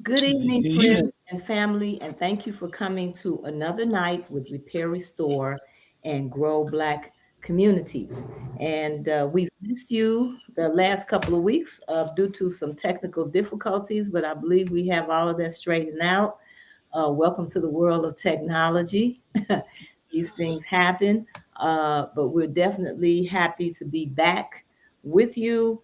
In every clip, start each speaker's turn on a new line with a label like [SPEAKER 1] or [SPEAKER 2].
[SPEAKER 1] Good
[SPEAKER 2] Good
[SPEAKER 1] evening,
[SPEAKER 2] evening.
[SPEAKER 1] friends and family, and thank you for coming to another night with Repair, Restore, and Grow Black Communities. And we've missed you the last couple of weeks due to some technical difficulties, but I believe we have all of that straightened out. Welcome to the world of technology. These things happen, but we're definitely happy to be back with you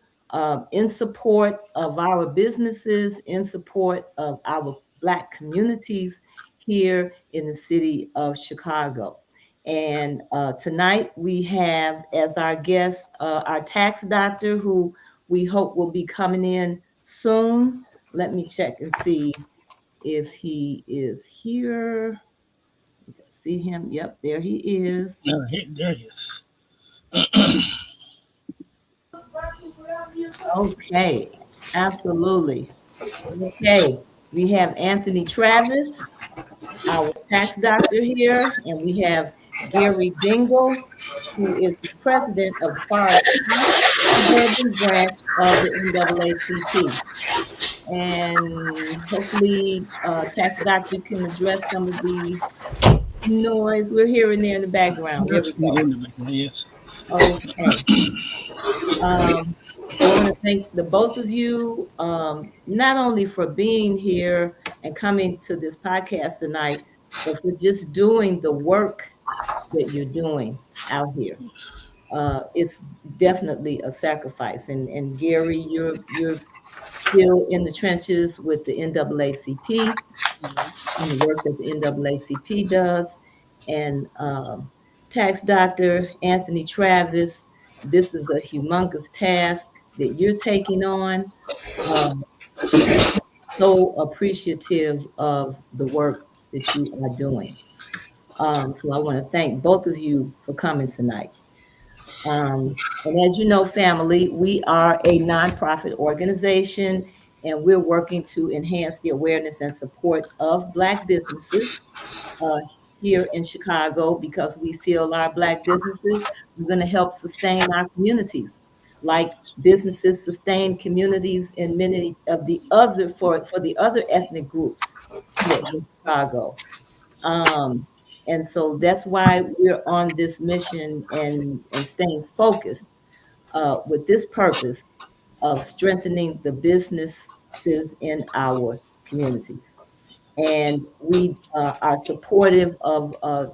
[SPEAKER 1] in support of our businesses, in support of our Black communities here in the city of Chicago. And tonight we have as our guest our tax doctor who we hope will be coming in soon. Let me check and see if he is here. See him? Yep, there he is.
[SPEAKER 2] There he is.
[SPEAKER 1] Okay, absolutely. Okay, we have Anthony Travis, our tax doctor here, and we have Gary Dingle, who is the president of the Forest Park Suburban Branch of the NAACP. And hopefully, tax doctor can address some of the noise we're hearing there in the background. There
[SPEAKER 2] That's
[SPEAKER 1] we
[SPEAKER 2] me
[SPEAKER 1] go.
[SPEAKER 2] in the background, yes.
[SPEAKER 1] Okay. Um, I want to thank the both of you, not only for being here and coming to this podcast tonight, but for just doing the work that you're doing out here. It's definitely a sacrifice. And Gary, you're still in the trenches with the NAACP and the work that the NAACP does. And tax doctor Anthony Travis, this is a humongous task that you're taking on. Um, so appreciative of the work that you are doing. So I want to thank both of you for coming tonight. And as you know, family, we are a nonprofit organization and we're working to enhance the awareness and support of Black businesses uh, here in Chicago because we feel our Black businesses are going to help sustain our communities, like businesses sustain communities in many of the other for the other ethnic groups here in Chicago. Um, and so that's why we're on this mission and staying focused with this purpose of strengthening the businesses in our communities. And we are supportive of a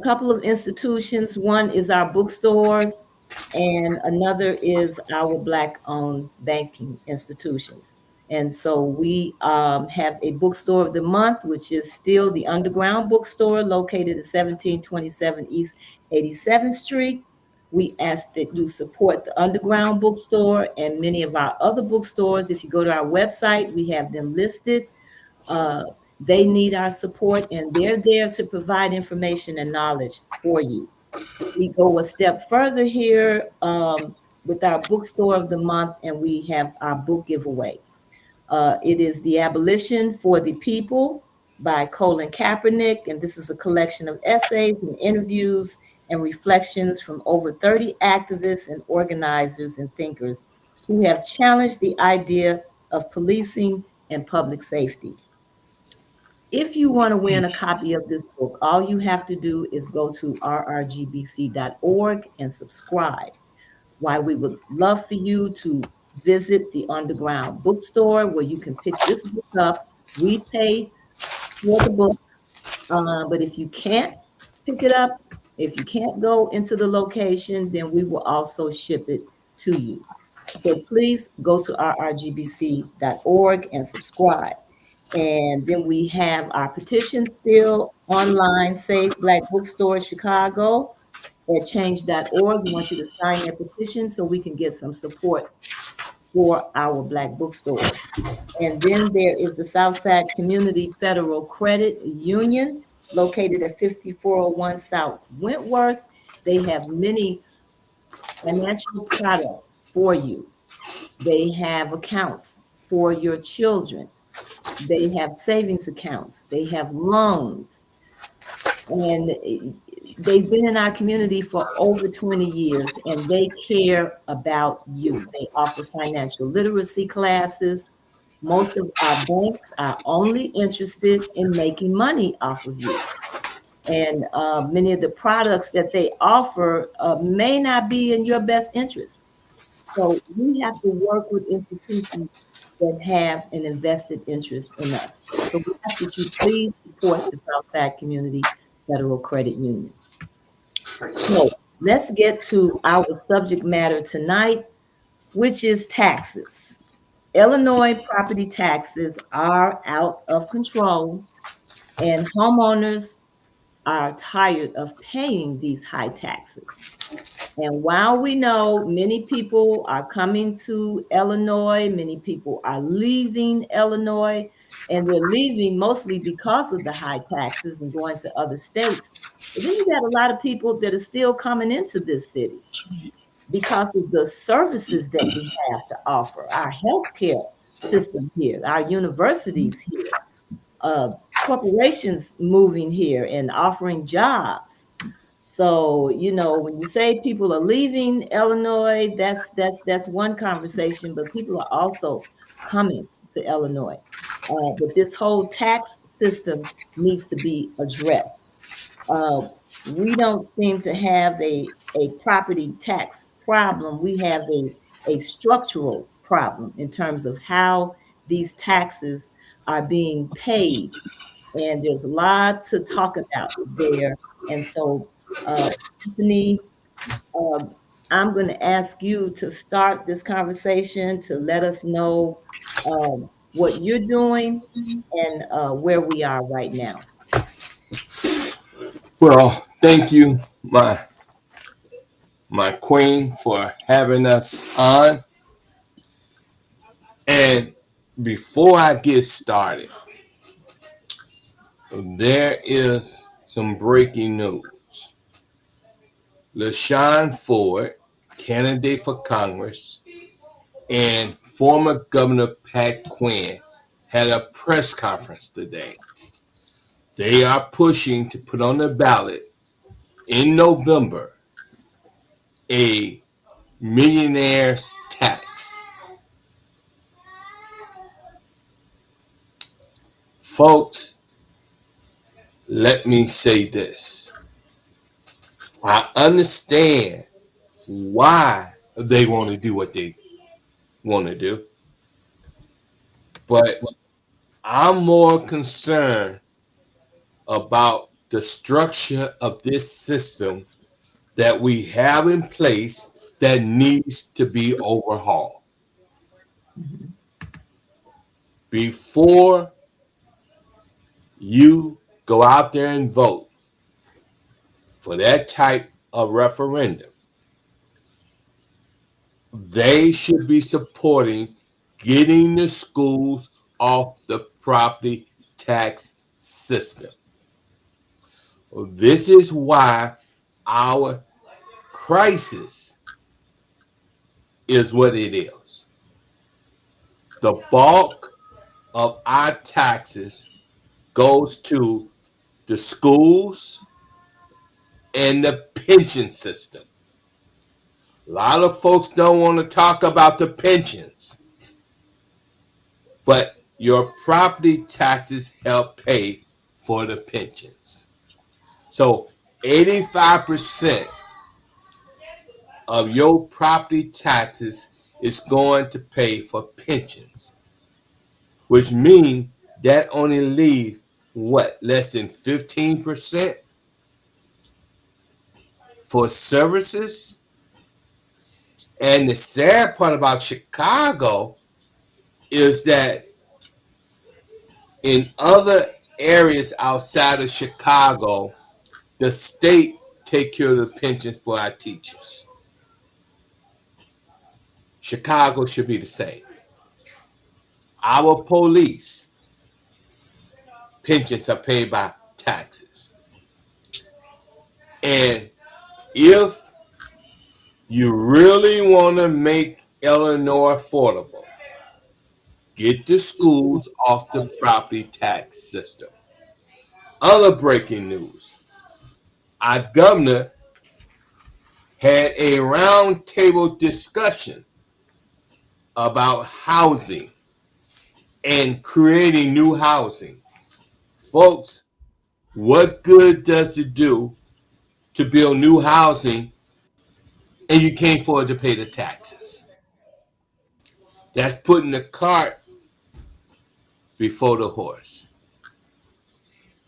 [SPEAKER 1] couple of institutions. One is our bookstores, and another is our Black-owned banking institutions. And so we have a bookstore of the month, which is still the Underground Bookstore located at 1727 East 87th Street. We ask that you support the Underground Bookstore and many of our other bookstores. If you go to our website, we have them listed. Uh, they need our support and they're there to provide information and knowledge for you. We go a step further here with our bookstore of the month, and we have our book giveaway. It is The Abolition for the People by Colin Kaepernick, and this is a collection of essays and interviews and reflections from over 30 activists and organizers and thinkers who have challenged the idea of policing and public safety. If you want to win a copy of this book, all you have to do is go to rrgbc.org and subscribe. Why we would love for you to visit the Underground Bookstore where you can pick this book up. We pay for the book, but if you can't pick it up, if you can't go into the location, then we will also ship it to you. So please go to rrgbc.org and subscribe. And then we have our petition still online, Save Black Bookstore Chicago at change.org. We want you to sign that petition so we can get some support for our Black bookstores. And then there is the Southside Community Federal Credit Union located at 5401 South Wentworth. They have many financial products for you. They have accounts for your children. They have savings accounts. They have loans. And they've been in our community for over 20 years and they care about you. They offer financial literacy classes. Most of our banks are only interested in making money off of you. And many of the products that they offer may not be in your best interest. So we have to work with institutions that have an invested interest in us. So we ask that you please support the Southside Community Federal Credit Union. So let's get to our subject matter tonight, which is taxes. Illinois property taxes are out of control, and homeowners are tired of paying these high taxes. And while we know many people are coming to Illinois, many people are leaving Illinois, and they're leaving mostly because of the high taxes and going to other states. But then you got a lot of people that are still coming into this city because of the services that we have to offer, our healthcare system here, our universities here, corporations moving here and offering jobs. So, you know, when you say people are leaving Illinois, that's one conversation, but people are also coming to Illinois. But this whole tax system needs to be addressed. Uh, we don't seem to have a property tax problem. We have a structural problem in terms of how these taxes are being paid. And there's a lot to talk about there. And so, Anthony, uh, I'm going to ask you to start this conversation to let us know what you're doing and where we are right now.
[SPEAKER 2] Well, thank you, my queen, for having us on. And before I get started, there is some breaking news. LaShawn Ford, candidate for Congress, and former Governor Pat Quinn had a press conference today. They are pushing to put on the ballot in November a millionaire's tax. Folks, let me say this. I understand why they want to do what they want to do, but I'm more concerned about the structure of this system that we have in place that needs to be overhauled.
[SPEAKER 1] Mhm.
[SPEAKER 2] Before you go out there and vote for that type of referendum, they should be supporting getting the schools off the property tax system. This is why our crisis is what it is. The bulk of our taxes goes to the schools and the pension system. A lot of folks don't want to talk about the pensions, but your property taxes help pay for the pensions. So 85% of your property taxes is going to pay for pensions, which means that only leaves what, less than 15% for services. And the sad part about Chicago is that in other areas outside of Chicago, the state take care of the pension for our teachers. Chicago should be the same. Our police pensions are paid by taxes. And if you really want to make Illinois affordable, get the schools off the property tax system. Other breaking news. Our governor had a roundtable discussion about housing, and creating new housing. Folks, what good does it do to build new housing and you can't afford to pay the taxes? That's putting the cart before the horse.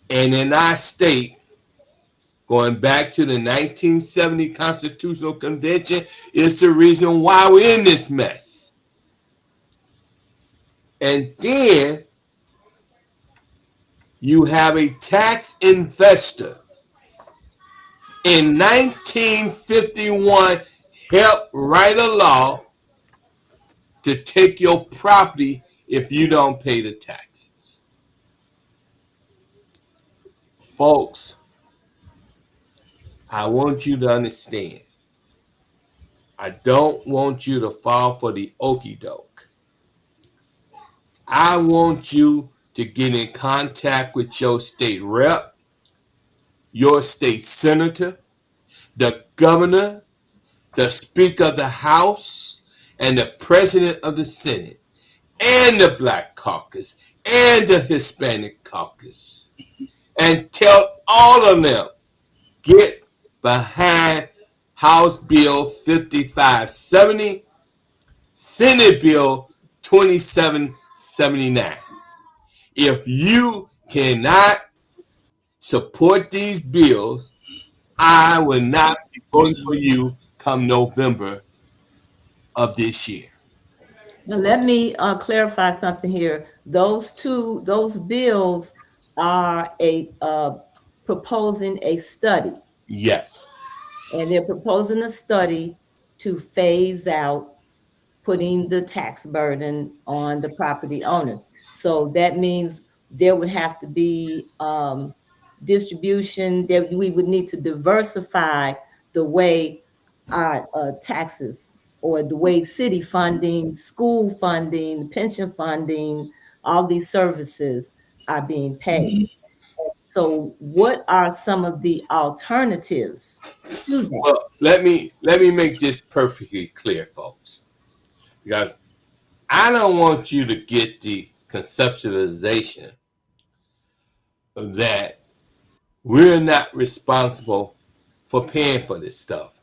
[SPEAKER 2] And in our state, going back to the 1970 Constitutional Convention, is the reason why we're in this mess. And then you have a tax investor in 1951 helped write a law to take your property if you don't pay the taxes. Folks, I want you to understand. I don't want you to fall for the okie doke. I want you to get in contact with your state rep, your state senator, the governor, the Speaker of the House, and the President of the Senate, and the Black Caucus, and the Hispanic Caucus, and tell all of them, get behind House Bill 5570, Senate Bill 2779. If you cannot support these bills, I will not be voting for you come November of this year.
[SPEAKER 1] Now, let me clarify something here. Those bills are proposing a study,
[SPEAKER 2] Yes.
[SPEAKER 1] and they're proposing a study to phase out putting the tax burden on the property owners. So that means there would have to be distribution. That we would need to diversify the way our taxes, or the way city funding, school funding, pension funding, all these services are being paid. So what are some of the alternatives to that?
[SPEAKER 2] Well, let me make this perfectly clear, folks, because I don't want you to get the conceptualization that we're not responsible for paying for this stuff,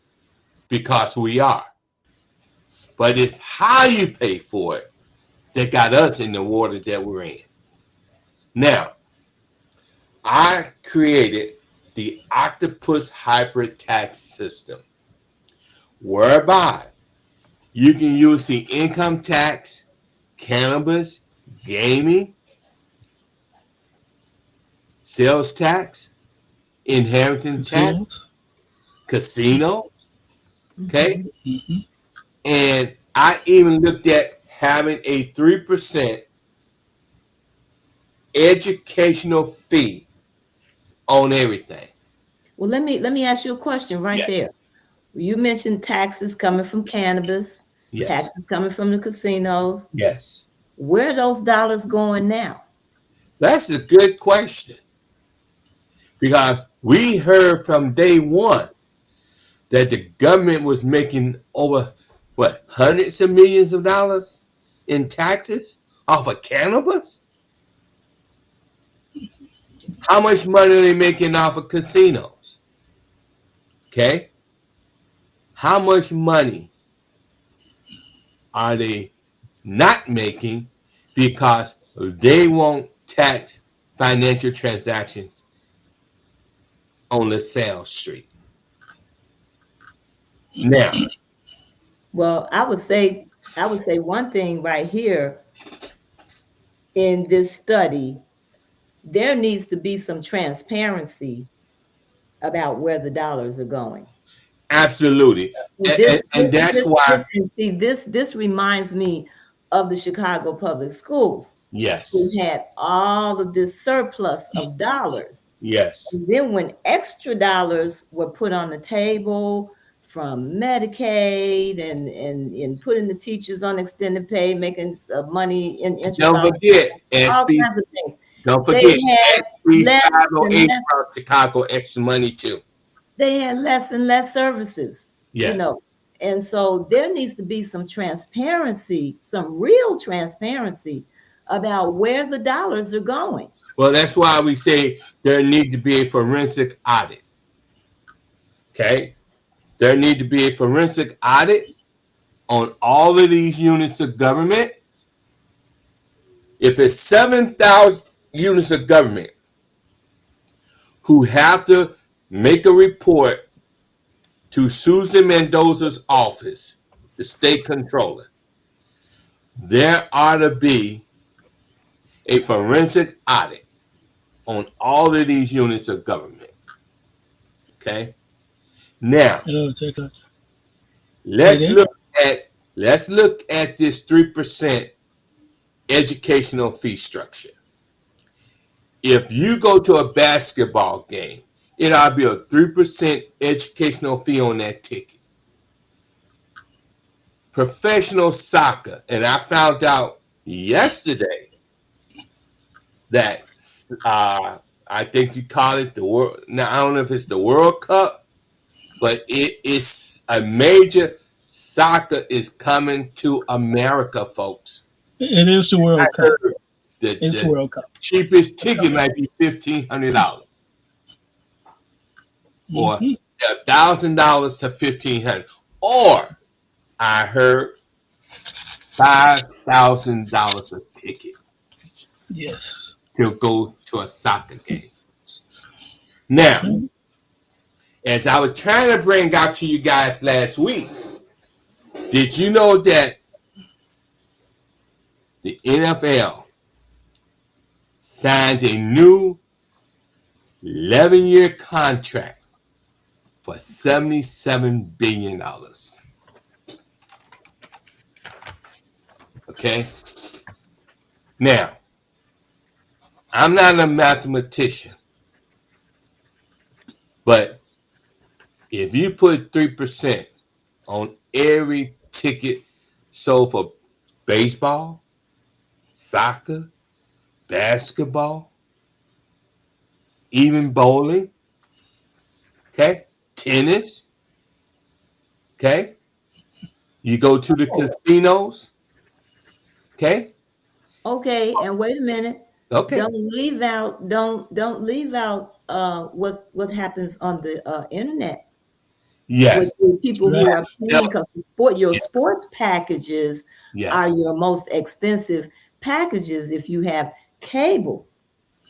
[SPEAKER 2] because we are. But it's how you pay for it that got us in the water that we're in. Now, I created the octopus hybrid tax system, whereby you can use the income tax, cannabis, gaming, sales tax, inheritance tax, casino. Okay.
[SPEAKER 3] Mm-hmm.
[SPEAKER 2] And I even looked at having a 3% educational fee on everything.
[SPEAKER 1] Well, let me ask you a question right
[SPEAKER 2] Yes.
[SPEAKER 1] there. You mentioned taxes coming from cannabis,
[SPEAKER 2] Yes.
[SPEAKER 1] taxes coming from the casinos.
[SPEAKER 2] Yes.
[SPEAKER 1] Where are those dollars going now?
[SPEAKER 2] That's a good question, because we heard from day one that the government was making over, what, hundreds of millions of dollars in taxes off of cannabis? How much money are they making off of casinos? Okay. How much money are they not making because they won't tax financial transactions on LaSalle Street? Now,
[SPEAKER 1] Well, I would say one thing right here in this study, there needs to be some transparency about where the dollars are going.
[SPEAKER 2] absolutely.
[SPEAKER 1] See,
[SPEAKER 2] And, and, and that's why,
[SPEAKER 1] this reminds me of the Chicago Public Schools, who
[SPEAKER 2] yes,
[SPEAKER 1] had all of this surplus of dollars.
[SPEAKER 2] yes.
[SPEAKER 1] And then when extra dollars were put on the table from Medicaid and putting the teachers on extended pay, making money in interest
[SPEAKER 2] Don't
[SPEAKER 1] on
[SPEAKER 2] forget,
[SPEAKER 1] all
[SPEAKER 2] SB,
[SPEAKER 1] kinds of things,
[SPEAKER 2] don't
[SPEAKER 1] they
[SPEAKER 2] forget,
[SPEAKER 1] had
[SPEAKER 2] SB
[SPEAKER 1] less and
[SPEAKER 2] 508
[SPEAKER 1] less.
[SPEAKER 2] brought Chicago extra money too.
[SPEAKER 1] They had less and less services,
[SPEAKER 2] Yes,
[SPEAKER 1] and so there needs to be some transparency, some real transparency about where the dollars are going.
[SPEAKER 2] Well, that's why we say there need to be a forensic audit. Okay, there need to be a forensic audit on all of these units of government. If it's 7,000 units of government who have to make a report to Susan Mendoza's office, the state controller, there ought to be a forensic audit on all of these units of government. Okay. Now
[SPEAKER 3] Hello, Texas. Are you
[SPEAKER 2] let's
[SPEAKER 3] there?
[SPEAKER 2] look let's look at this 3% educational fee structure. If you go to a basketball game, it ought to be a 3% educational fee on that ticket. Professional soccer, and I found out yesterday that I think you call it the world. Now I don't know if it's the World Cup, but it is a major soccer is coming to America, folks.
[SPEAKER 3] It is the
[SPEAKER 2] I
[SPEAKER 3] World Cup.
[SPEAKER 2] heard
[SPEAKER 3] It's the
[SPEAKER 2] the
[SPEAKER 3] World Cup.
[SPEAKER 2] cheapest ticket might be $1,500 or
[SPEAKER 3] Hmm.
[SPEAKER 2] $1,000 to $1,500, or I heard $5,000 a ticket
[SPEAKER 3] Yes.
[SPEAKER 2] to go to a soccer game. Now,
[SPEAKER 3] Okay.
[SPEAKER 2] as I was trying to bring out to you guys last week, did you know that the NFL signed a new 11-year contract for $77 billion? Okay? Now, I'm not a mathematician, but if you put 3% on every ticket sold for baseball, soccer, basketball, even bowling, okay, tennis, okay, you go to the casinos, okay,
[SPEAKER 1] Okay, and wait a minute.
[SPEAKER 2] okay,
[SPEAKER 1] Don't leave out what happens on the internet with
[SPEAKER 2] yes,
[SPEAKER 1] the people
[SPEAKER 3] Right.
[SPEAKER 1] who are
[SPEAKER 2] yeah,
[SPEAKER 1] paying, because your sports packages are
[SPEAKER 2] yes,
[SPEAKER 1] your most expensive packages if you have cable.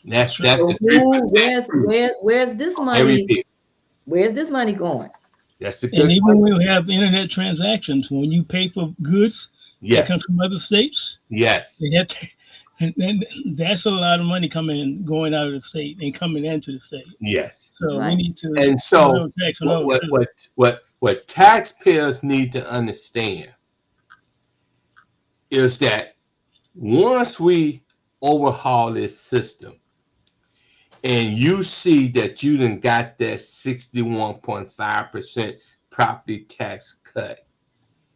[SPEAKER 2] that's
[SPEAKER 3] That's right.
[SPEAKER 2] that's the
[SPEAKER 1] So
[SPEAKER 2] 3% too.
[SPEAKER 1] where's this
[SPEAKER 2] Every
[SPEAKER 1] money?
[SPEAKER 2] bit.
[SPEAKER 1] Where's this money going?
[SPEAKER 2] That's a
[SPEAKER 3] And
[SPEAKER 2] good
[SPEAKER 3] even
[SPEAKER 2] question.
[SPEAKER 3] when we have internet transactions, when you pay for goods that
[SPEAKER 2] Yes,
[SPEAKER 3] come from other states,
[SPEAKER 2] yes,
[SPEAKER 3] they have to, and then that's a lot of money coming going out of the state and coming into the state.
[SPEAKER 2] yes.
[SPEAKER 1] That's
[SPEAKER 3] So we
[SPEAKER 1] right.
[SPEAKER 3] need to
[SPEAKER 2] And
[SPEAKER 3] put a
[SPEAKER 2] so
[SPEAKER 3] little tax on
[SPEAKER 2] what
[SPEAKER 3] those
[SPEAKER 2] what
[SPEAKER 3] too.
[SPEAKER 2] what what taxpayers need to understand is that once we overhaul this system and you see that you done got that 61.5% property tax cut,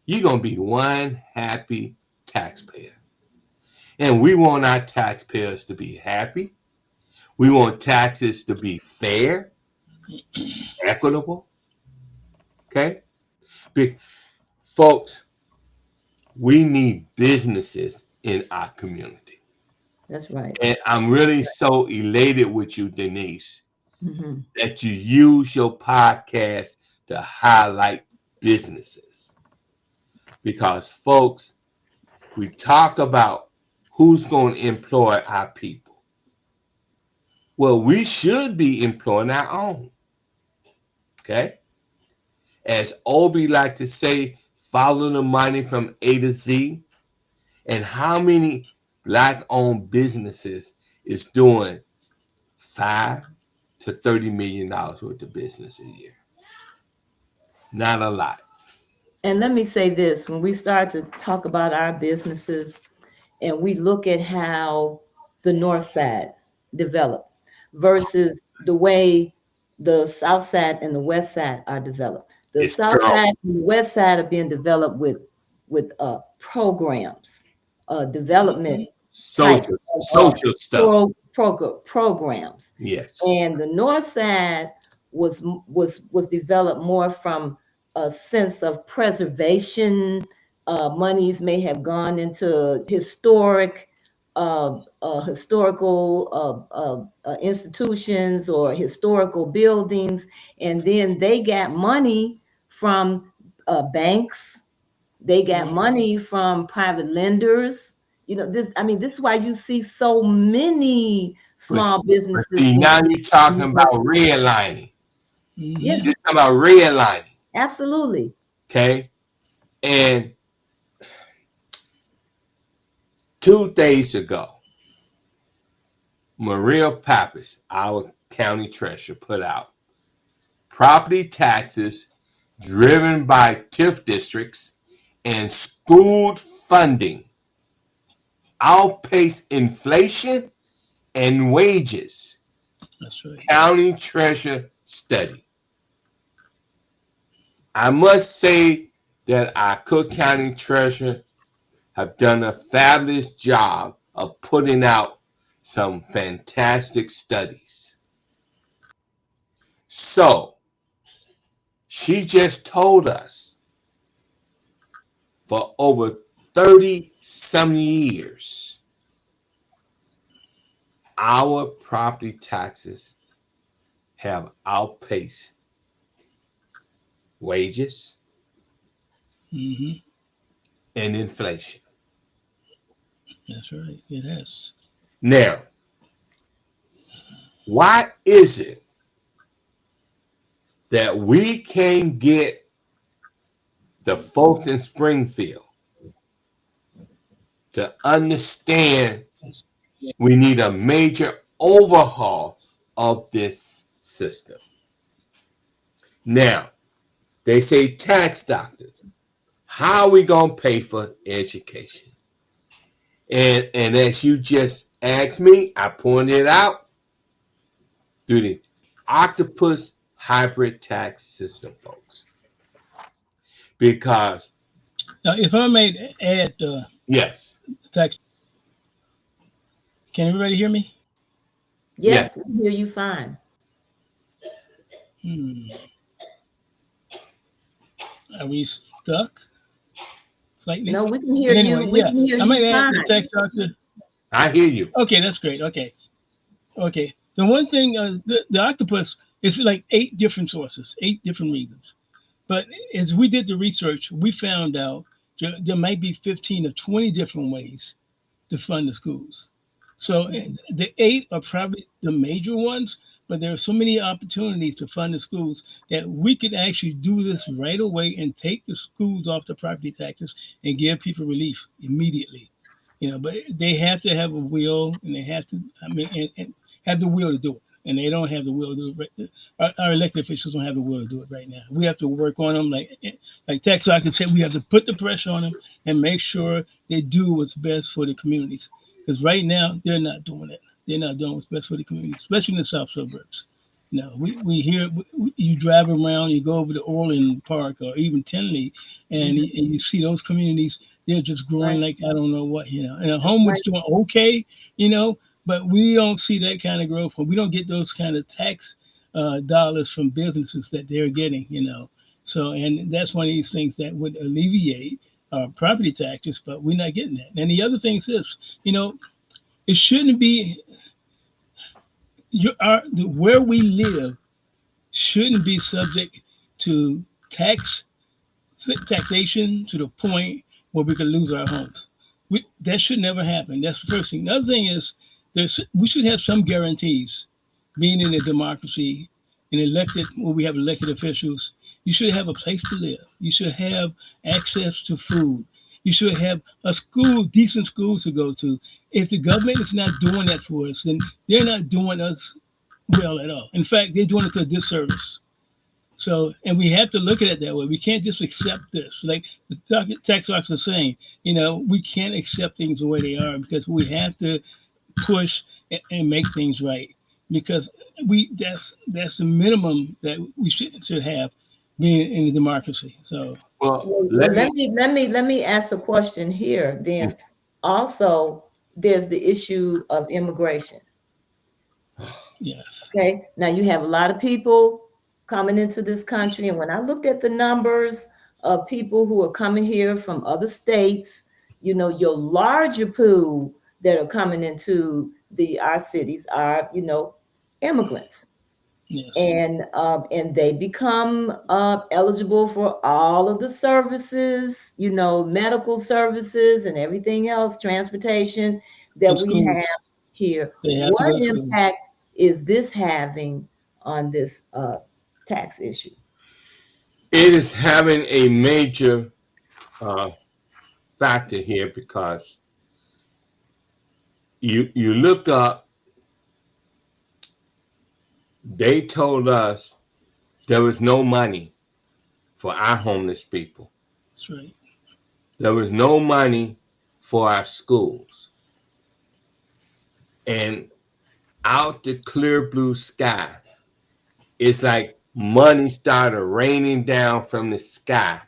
[SPEAKER 2] you're gonna be one happy taxpayer. And we want our taxpayers to be happy. We want taxes to be fair, equitable. Okay? Big folks, we need businesses in our community.
[SPEAKER 1] That's right.
[SPEAKER 2] And I'm really so elated with you, Denise,
[SPEAKER 1] Hmm.
[SPEAKER 2] that you use your podcast to highlight businesses. Because, folks, we talk about who's going to employ our people. Well, we should be employing our own. Okay? As Obi like to say, follow the money from A to Z. And how many black-owned businesses is doing 5 to $30 million worth of business a year? Not a lot.
[SPEAKER 1] And let me say this, when we start to talk about our businesses and we look at how the north side developed versus the way the south side and the west side are developed. The
[SPEAKER 2] It's
[SPEAKER 1] south
[SPEAKER 2] growing.
[SPEAKER 1] side and the west side are being developed with programs, development types of
[SPEAKER 2] Social stuff.
[SPEAKER 1] programs.
[SPEAKER 2] Yes.
[SPEAKER 1] And the north side was developed more from a sense of preservation. Monies may have gone into historic historical institutions or historical buildings, and then they got money from banks. They got money from private lenders. This. I mean, this is why you see so many
[SPEAKER 2] But,
[SPEAKER 1] small
[SPEAKER 2] but
[SPEAKER 1] businesses
[SPEAKER 2] see,
[SPEAKER 1] being.
[SPEAKER 2] now you're talking about redlining.
[SPEAKER 1] Yeah,
[SPEAKER 3] Mm-hmm.
[SPEAKER 2] You're talking about redlining,
[SPEAKER 1] absolutely.
[SPEAKER 2] okay? And 2 days ago, Maria Pappas, our county treasurer, put out property taxes driven by TIF districts and school funding outpace inflation and wages.
[SPEAKER 3] That's right.
[SPEAKER 2] County treasurer study. I must say that our Cook County treasurer have done a fabulous job of putting out some fantastic studies. So she just told us for over 30 some years, our property taxes have outpaced wages
[SPEAKER 3] Mm-hmm.
[SPEAKER 2] and inflation.
[SPEAKER 3] That's right. It has.
[SPEAKER 2] Now, why is it that we can't get the folks in Springfield to understand we need a major overhaul of this system? Now, they say tax doctors. How are we going to pay for education? And as you just asked me, I pointed it out through the octopus hybrid tax system, folks. Because,
[SPEAKER 3] Now, if I may add
[SPEAKER 2] yes,
[SPEAKER 3] tax, can everybody hear me?
[SPEAKER 2] yes,
[SPEAKER 1] Yes, we hear you fine.
[SPEAKER 3] Hmm. Are we stuck slightly?
[SPEAKER 1] No, we can hear
[SPEAKER 3] But
[SPEAKER 1] you.
[SPEAKER 3] anyway,
[SPEAKER 1] We
[SPEAKER 3] yeah,
[SPEAKER 1] can hear
[SPEAKER 3] I
[SPEAKER 1] you
[SPEAKER 3] might add the
[SPEAKER 1] fine.
[SPEAKER 3] tax doctor.
[SPEAKER 2] I hear you.
[SPEAKER 3] Okay, that's great. Okay, okay. The one thing, the octopus is like 8 different sources, 8 different reasons. But as we did the research, we found out there might be 15 or 20 different ways to fund the schools. So the 8 are probably the major ones, but there are so many opportunities to fund the schools that we could actually do this right away and take the schools off the property taxes and give people relief immediately. But they have to have a will, and they have to, I mean, and have the will to do it. And they don't have the will to do it. Right. Our elected officials don't have the will to do it right now. We have to work on them, like tax doctor said. We have to put the pressure on them and make sure they do what's best for the communities. Because right now they're not doing it. They're not doing what's best for the community, especially in the south suburbs. No, we hear you drive around, you go over to Orland Park or even Tinley, and,
[SPEAKER 1] Mhm.
[SPEAKER 3] and you see those communities. They're just growing
[SPEAKER 1] Right,
[SPEAKER 3] like I don't know what. And Homewood's
[SPEAKER 1] right.
[SPEAKER 3] doing okay, but we don't see that kind of growth. We don't get those kind of tax dollars from businesses that they're getting. So, and that's one of these things that would alleviate property taxes, but we're not getting that. And the other thing is this, it shouldn't be where we live shouldn't be subject to tax taxation to the point where we could lose our homes. That should never happen. That's the first thing. The other thing is we should have some guarantees. Being in a democracy, where we have elected officials, you should have a place to live. You should have access to food. You should have decent schools to go to. If the government is not doing that for us, then they're not doing us well at all. In fact, they're doing it to a disservice. So, and we have to look at it that way. We can't just accept this. Like the tax officer is saying, we can't accept things the way they are because we have to push and make things right. Because that's the minimum that we should have being in a democracy. So,
[SPEAKER 2] Well,
[SPEAKER 1] Well,
[SPEAKER 2] let me.
[SPEAKER 1] let me ask a question here. Then, also, there's the issue of immigration.
[SPEAKER 3] yes.
[SPEAKER 1] Okay, now you have a lot of people coming into this country, and when I looked at the numbers of people who are coming here from other states, your larger pool that are coming into our cities are, immigrants.
[SPEAKER 3] Yes.
[SPEAKER 1] And they become eligible for all of the services, medical services and everything else, transportation
[SPEAKER 3] To
[SPEAKER 1] that we have
[SPEAKER 3] schools.
[SPEAKER 1] here.
[SPEAKER 3] They have to
[SPEAKER 1] What
[SPEAKER 3] go to school.
[SPEAKER 1] impact is this having on this tax issue?
[SPEAKER 2] It is having a major uh, factor here because you look up, they told us there was no money for our homeless people.
[SPEAKER 3] That's right.
[SPEAKER 2] There was no money for our schools. And out the clear blue sky, it's like money started raining down from the sky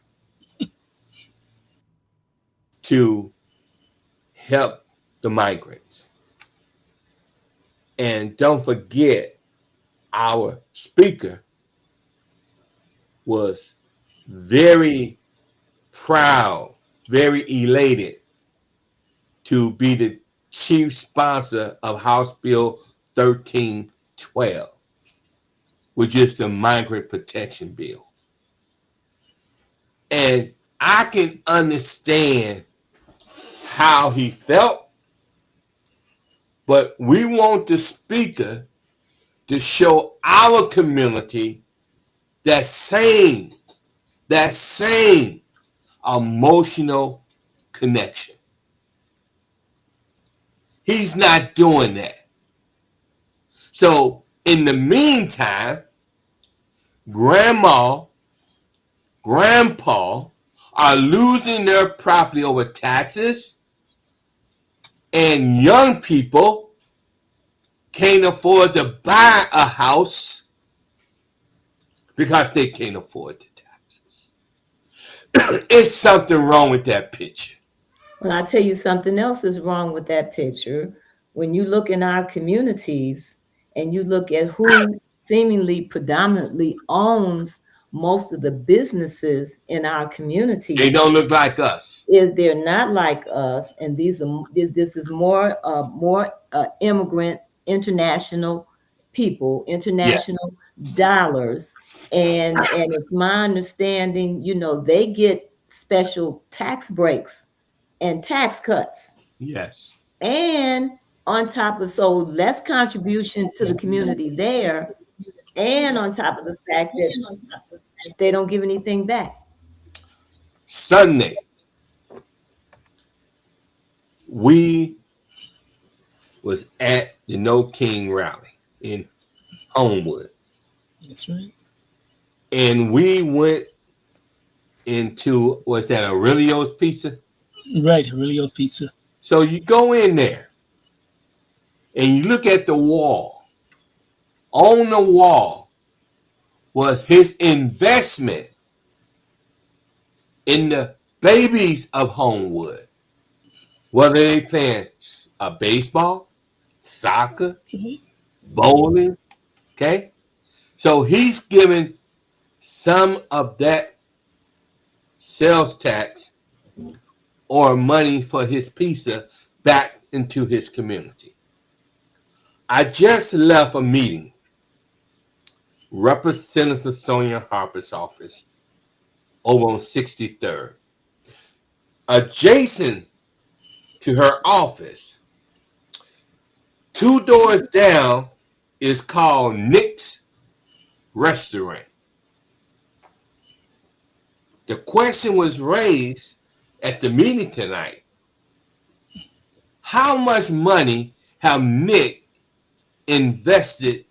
[SPEAKER 2] to help the migrants. And don't forget, our speaker was very proud, very elated to be the chief sponsor of House Bill 1312, which is the migrant protection bill. And I can understand how he felt, but we want the speaker to show our community that same emotional connection. He's not doing that. So in the meantime, grandma, grandpa are losing their property over taxes, and young people can't afford to buy a house because they can't afford the taxes. It's something wrong with that picture.
[SPEAKER 1] Well, I'll tell you something else is wrong with that picture. When you look in our communities and you look at who seemingly predominantly owns most of the businesses in our
[SPEAKER 2] They
[SPEAKER 1] communities,
[SPEAKER 2] don't look like us.
[SPEAKER 1] is they're not like us, and this is more immigrant, international people,
[SPEAKER 2] Yeah.
[SPEAKER 1] international dollars, and it's my understanding, they get special tax breaks and tax cuts,
[SPEAKER 2] Yes.
[SPEAKER 1] and on top of, so less contribution to the community there, and on top of the fact that they don't give anything back.
[SPEAKER 2] Sunday, we was at the No King rally in Homewood,
[SPEAKER 3] That's right.
[SPEAKER 2] and we went into, was that Aurelio's Pizza?
[SPEAKER 3] Right. Aurelio's Pizza.
[SPEAKER 2] So you go in there and you look at the wall. On the wall was his investment in the babies of Homewood, whether they playing baseball, soccer,
[SPEAKER 3] Right.
[SPEAKER 2] bowling. Okay, so he's giving some of that sales tax or money for his pizza back into his community. I just left a meeting, Representative Sonia Harper's office over on 63rd. Adjacent to her office, 2 doors down, is called Nick's Restaurant. The question was raised at the meeting tonight. How much money have Nick invested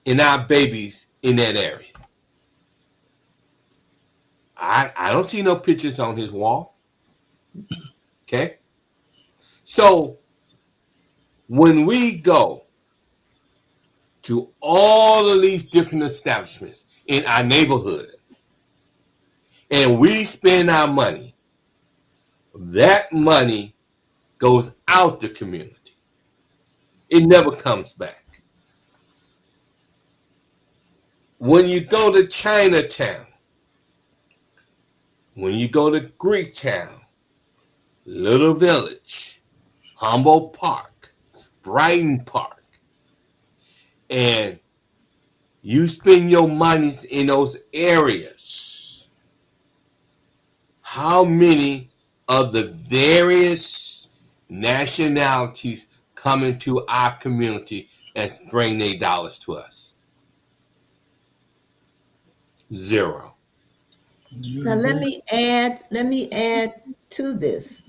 [SPEAKER 2] in our babies in that area? I don't see no pictures on his wall. Okay. So when we go to all of these different establishments in our neighborhood and we spend our money, that money goes out the community. It never comes back. When you go to Chinatown, when you go to Greektown, Little Village, Humboldt Park, Brighton Park, and you spend your monies in those areas, how many of the various nationalities come into our community and bring their dollars to us? Zero.
[SPEAKER 1] Now let me add to this.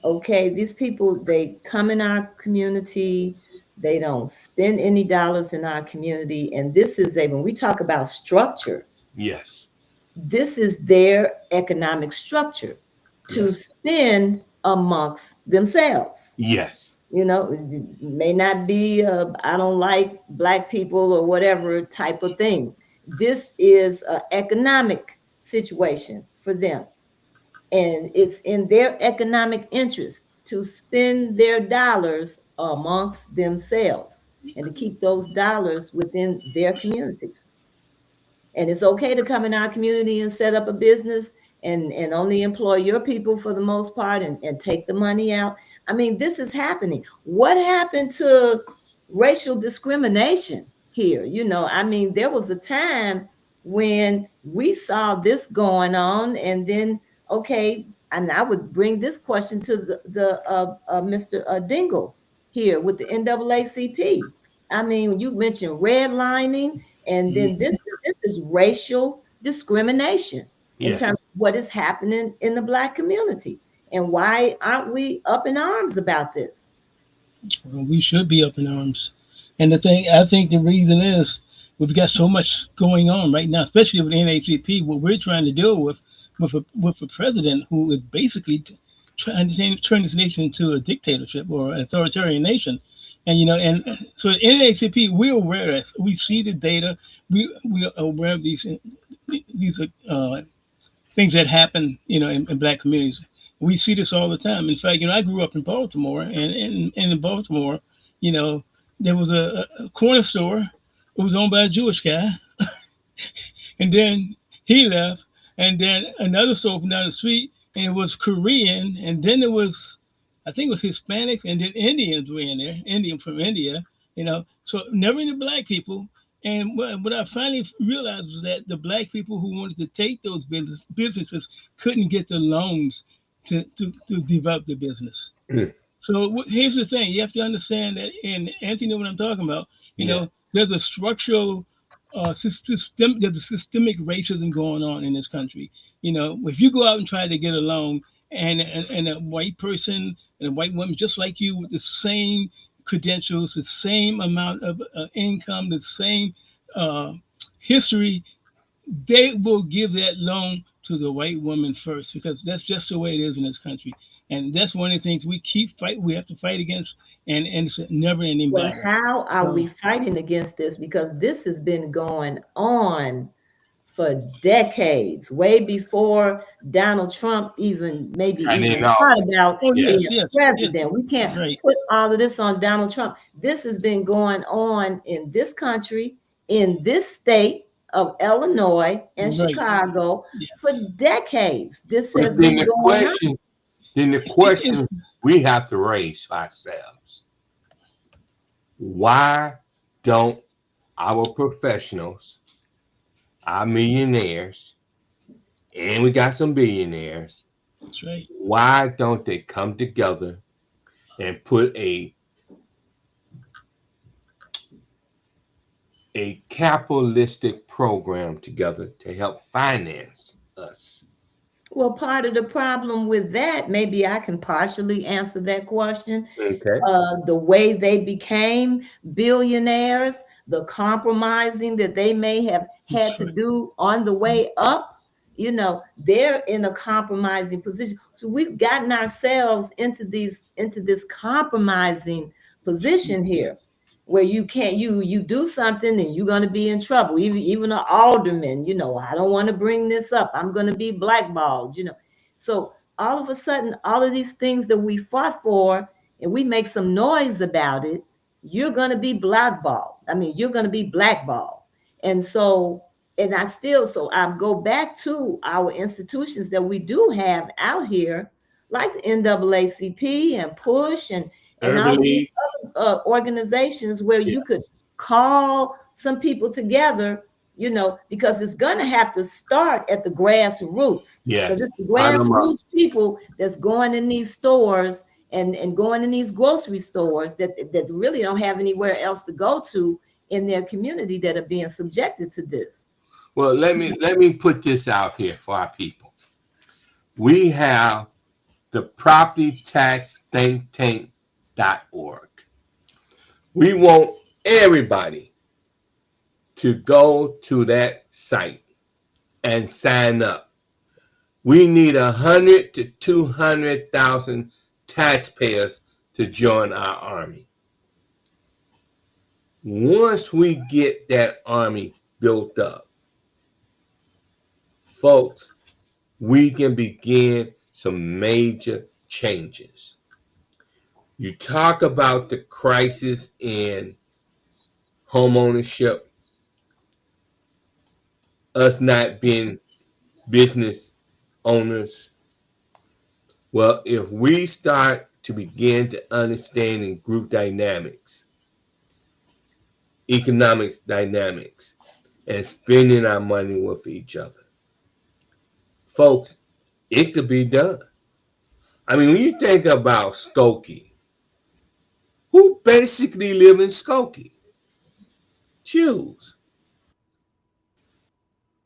[SPEAKER 1] Okay, these people, they come in our community, they don't spend any dollars in our community. And this is a, when we talk about structure,
[SPEAKER 2] Yes.
[SPEAKER 1] this is their economic structure to
[SPEAKER 2] Yes.
[SPEAKER 1] spend amongst themselves.
[SPEAKER 2] Yes.
[SPEAKER 1] You know, it may not be I don't like black people or whatever type of thing. This is an economic situation for them, and it's in their economic interest to spend their dollars amongst themselves and to keep those dollars within their communities. And it's okay to come in our community and set up a business and only employ your people for the most part, and take the money out. I mean, this is happening. What happened to racial discrimination here? You know, I mean, there was a time when we saw this going on, and then, okay, and I would bring this question to the Mr. Dingle here with the NAACP. I mean, you mentioned redlining, and then this is racial discrimination in
[SPEAKER 2] Yes.
[SPEAKER 1] terms of what is happening in the black community. And why aren't we up in arms about this?
[SPEAKER 3] We should be up in arms. And the thing, I think the reason is we've got so much going on right now, especially with NACP. What we're trying to deal with a president who is basically trying to turn this nation into a dictatorship or an authoritarian nation. And and so NACP, we're aware of this. We see the data. We are aware of these things that happen, in black communities. We see this all the time. In fact, I grew up in Baltimore, and in Baltimore, you know, there was a corner store. It was owned by a Jewish guy, and then he left, and then another store from down the street, and it was Korean, and then it was, I think it was Hispanics, and then Indians were in there, Indian from India, so never any black people. And what I finally realized was that the black people who wanted to take those businesses couldn't get the loans to develop the business.
[SPEAKER 2] Mm.
[SPEAKER 3] So here's the thing: you have to understand that, and Anthony knows what I'm talking about.
[SPEAKER 2] Yes.
[SPEAKER 3] There's a structural there's a systemic racism going on in this country. If you go out and try to get a loan, and a white person and a white woman just like you with the same credentials, the same amount of income, the same uh, history, they will give that loan to the white woman first, because that's just the way it is in this country. And that's one of the things we have to fight against, and it's a never ending
[SPEAKER 1] Well,
[SPEAKER 3] battle.
[SPEAKER 1] how are we fighting against this? Because this has been going on for decades, way before Donald Trump even thought about being president. We can't put all of this on Donald Trump. This has been going on in this country, in this state of Illinois and Chicago for decades. This has been going on.
[SPEAKER 2] Then the question we have to raise ourselves: why don't our professionals, our millionaires, and we got some billionaires,
[SPEAKER 3] that's right,
[SPEAKER 2] why don't they come together and put a capitalistic program together to help finance us?
[SPEAKER 1] Well, part of the problem with that, maybe I can partially answer that question.
[SPEAKER 2] Okay.
[SPEAKER 1] The way they became billionaires, the compromising that they may have had to do on the way up, they're in a compromising position. So we've gotten ourselves into this compromising position here, where you can't you do something and you're going to be in trouble. Even an alderman, I don't want to bring this up, I'm going to be blackballed. So all of a sudden, all of these things that we fought for, and we make some noise about it, you're going to be blackballed. I mean, you're going to be blackballed. And so I go back to our institutions that we do have out here, like the NAACP and PUSH, and all
[SPEAKER 2] Urban
[SPEAKER 1] of these
[SPEAKER 2] League.
[SPEAKER 1] other organizations where
[SPEAKER 2] Yeah.
[SPEAKER 1] you could call some people together, because it's going to have to start at the grassroots, because it's
[SPEAKER 2] Yes.
[SPEAKER 1] the
[SPEAKER 2] Bottom up.
[SPEAKER 1] grassroots people that's going in these stores and going in these grocery stores that really don't have anywhere else to go to in their community that are being subjected to this.
[SPEAKER 2] Well, let me put this out here for our people. We have the property tax think tank.org. We want everybody to go to that site and sign up. We need 100 to 200,000 taxpayers to join our army. Once we get that army built up, folks, we can begin some major changes. You talk about the crisis in homeownership, us not being business owners. Well, if we start to begin to understand in group dynamics, economics dynamics, and spending our money with each other, folks, it could be done. I mean, when you think about Skokie, who basically live in Skokie? Jews.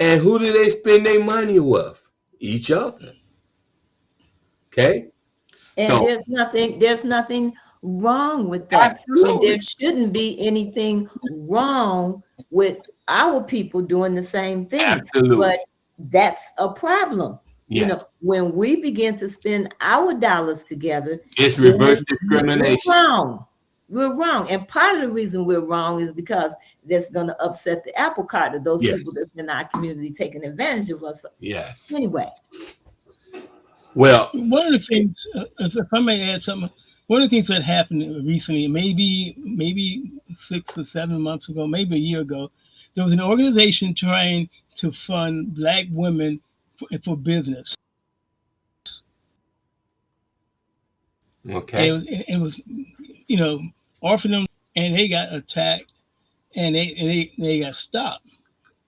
[SPEAKER 2] And who do they spend their money with? Each other. Okay?
[SPEAKER 1] And
[SPEAKER 2] So,
[SPEAKER 1] there's nothing wrong with that. And there
[SPEAKER 2] absolutely.
[SPEAKER 1] shouldn't be anything wrong with our people doing the same thing. But
[SPEAKER 2] Absolutely.
[SPEAKER 1] that's a problem.
[SPEAKER 2] Yes.
[SPEAKER 1] When we begin to spend our dollars together,
[SPEAKER 2] It's
[SPEAKER 1] then
[SPEAKER 2] reverse
[SPEAKER 1] we're
[SPEAKER 2] discrimination.
[SPEAKER 1] wrong. We're wrong. And part of the reason we're wrong is because that's going to upset the apple cart of those people
[SPEAKER 2] Yes.
[SPEAKER 1] that's in our community taking advantage of us.
[SPEAKER 2] Yes.
[SPEAKER 1] Anyway,
[SPEAKER 2] Well,
[SPEAKER 3] One of the things, if I may add something, one of the things that happened recently, maybe 6 or 7 months ago, maybe a year ago, there was an organization trying to fund Black women for business. And
[SPEAKER 2] okay.
[SPEAKER 3] it was, you know, offering them, and they got attacked, and they got stopped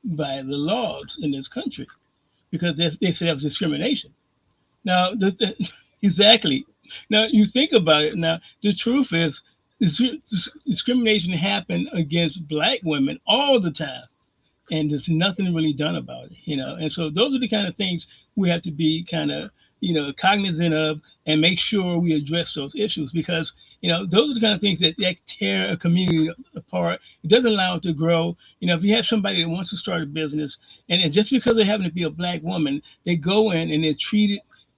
[SPEAKER 3] by the laws in this country because they said that was discrimination. Now, exactly. Now you think about it. Now the truth is, discrimination happened against Black women all the time, and there's nothing really done about it. And so those are the kind of things we have to be kind of cognizant of and make sure we address those issues, because those are the kind of things that tear a community apart. It doesn't allow it to grow. If you have somebody that wants to start a business, and just because they happen to be a Black woman, they go in and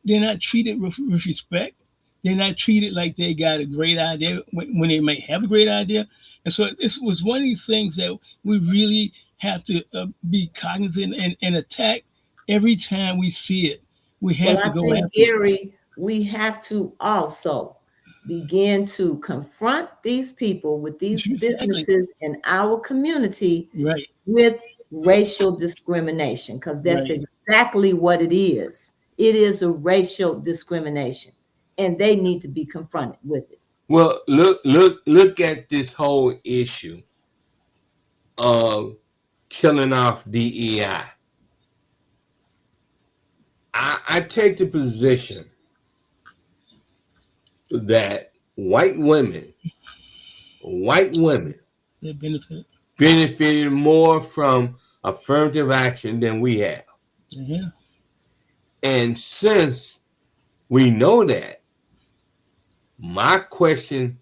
[SPEAKER 3] they're not treated with respect. They're not treated like they got a great idea when they might have a great idea. And so this was one of these things that we really have to be cognizant and attack every time we see it. We
[SPEAKER 1] well,
[SPEAKER 3] have to
[SPEAKER 1] I
[SPEAKER 3] go
[SPEAKER 1] think,
[SPEAKER 3] after it.
[SPEAKER 1] Gary, we have to also begin to confront these people with these
[SPEAKER 3] Exactly.
[SPEAKER 1] businesses in our community
[SPEAKER 3] Right.
[SPEAKER 1] with racial discrimination, because that's
[SPEAKER 3] Right.
[SPEAKER 1] exactly what it is. It is a racial discrimination, and they need to be confronted with it.
[SPEAKER 2] Well, look at this whole issue of killing off DEI. I take the position that white women
[SPEAKER 3] They benefit.
[SPEAKER 2] benefited more from affirmative action than we have.
[SPEAKER 3] Yeah.
[SPEAKER 2] And since we know that, my question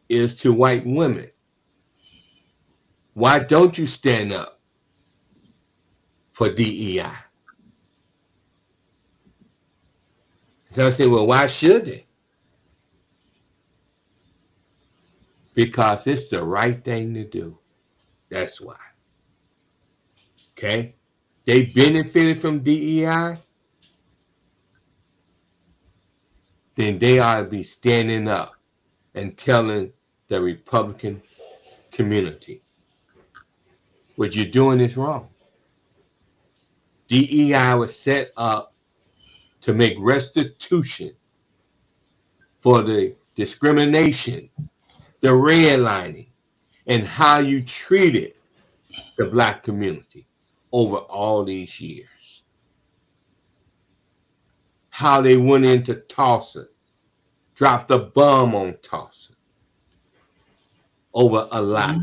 [SPEAKER 2] is to white women. Why don't you stand up for DEI? So I say, well, why should they? Because it's the right thing to do. That's why. Okay? They benefited from DEI, then they ought to be standing up and telling the Republican community, what you're doing is wrong. DEI was set up to make restitution for the discrimination, the redlining, and how you treated the black community over all these years. How they went into Tulsa, dropped a bomb on Tulsa over a lie.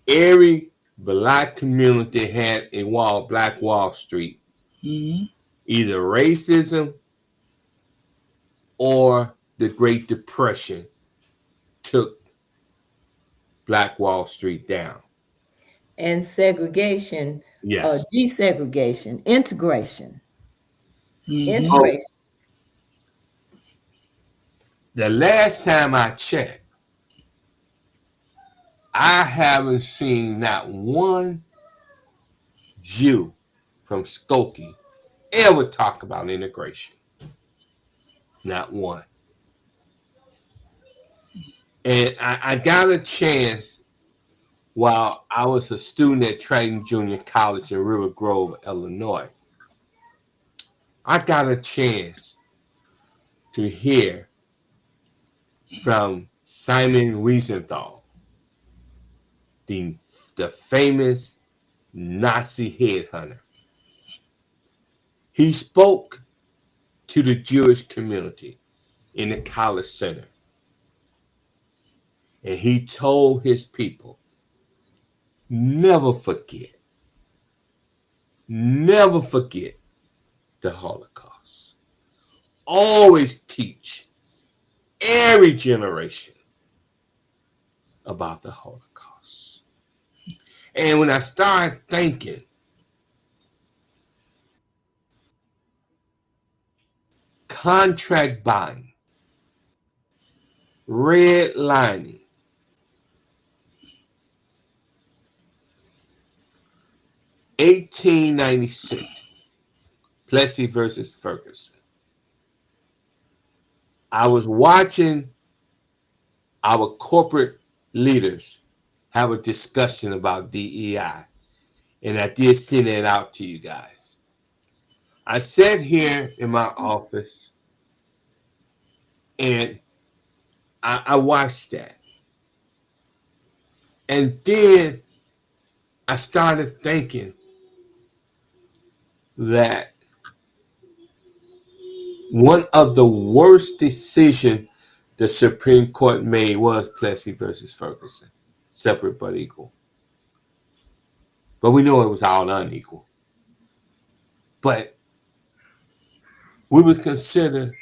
[SPEAKER 2] Every black community had a Black Wall Street, either racism or the Great Depression took Black Wall Street down.
[SPEAKER 1] And segregation,
[SPEAKER 2] Yes.
[SPEAKER 1] desegregation, integration.
[SPEAKER 2] So the last time I checked, I haven't seen not one Jew from Skokie ever talk about integration. Not one. And I got a chance while I was a student at Triton Junior College in River Grove, Illinois. I got a chance to hear from Simon Wiesenthal, the famous Nazi headhunter. He spoke to the Jewish community in the college center. And he told his people, never forget the Holocaust. Always teach every generation about the Holocaust. And when I started thinking, contract buying, redlining, (1896), Plessy versus Ferguson. I was watching our corporate leaders have a discussion about DEI, and I did send it out to you guys. I sat here in my office and I watched that. And then I started thinking that one of the worst decisions the Supreme Court made was Plessy versus Ferguson, separate but equal. But we know it was all unequal. But we would consider,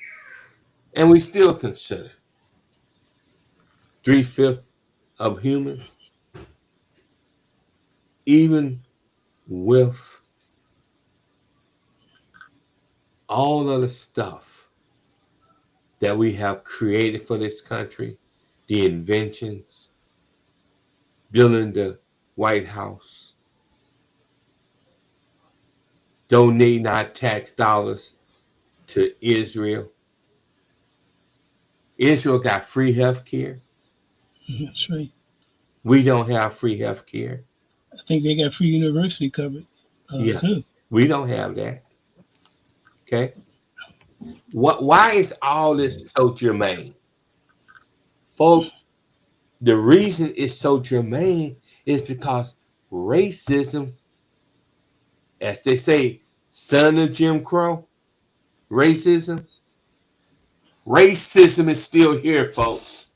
[SPEAKER 2] and we still consider, 3/5 of humans, even with all of the stuff that we have created for this country, the inventions, building the White House, donating our tax dollars to Israel. Israel got free health care.
[SPEAKER 3] That's right.
[SPEAKER 2] We don't have free health care.
[SPEAKER 3] I think they got free university covered too.
[SPEAKER 2] We don't have that. Okay. Why is all this so germane? Folks, the reason it's so germane is because racism, as they say, son of Jim Crow, racism is still here, folks.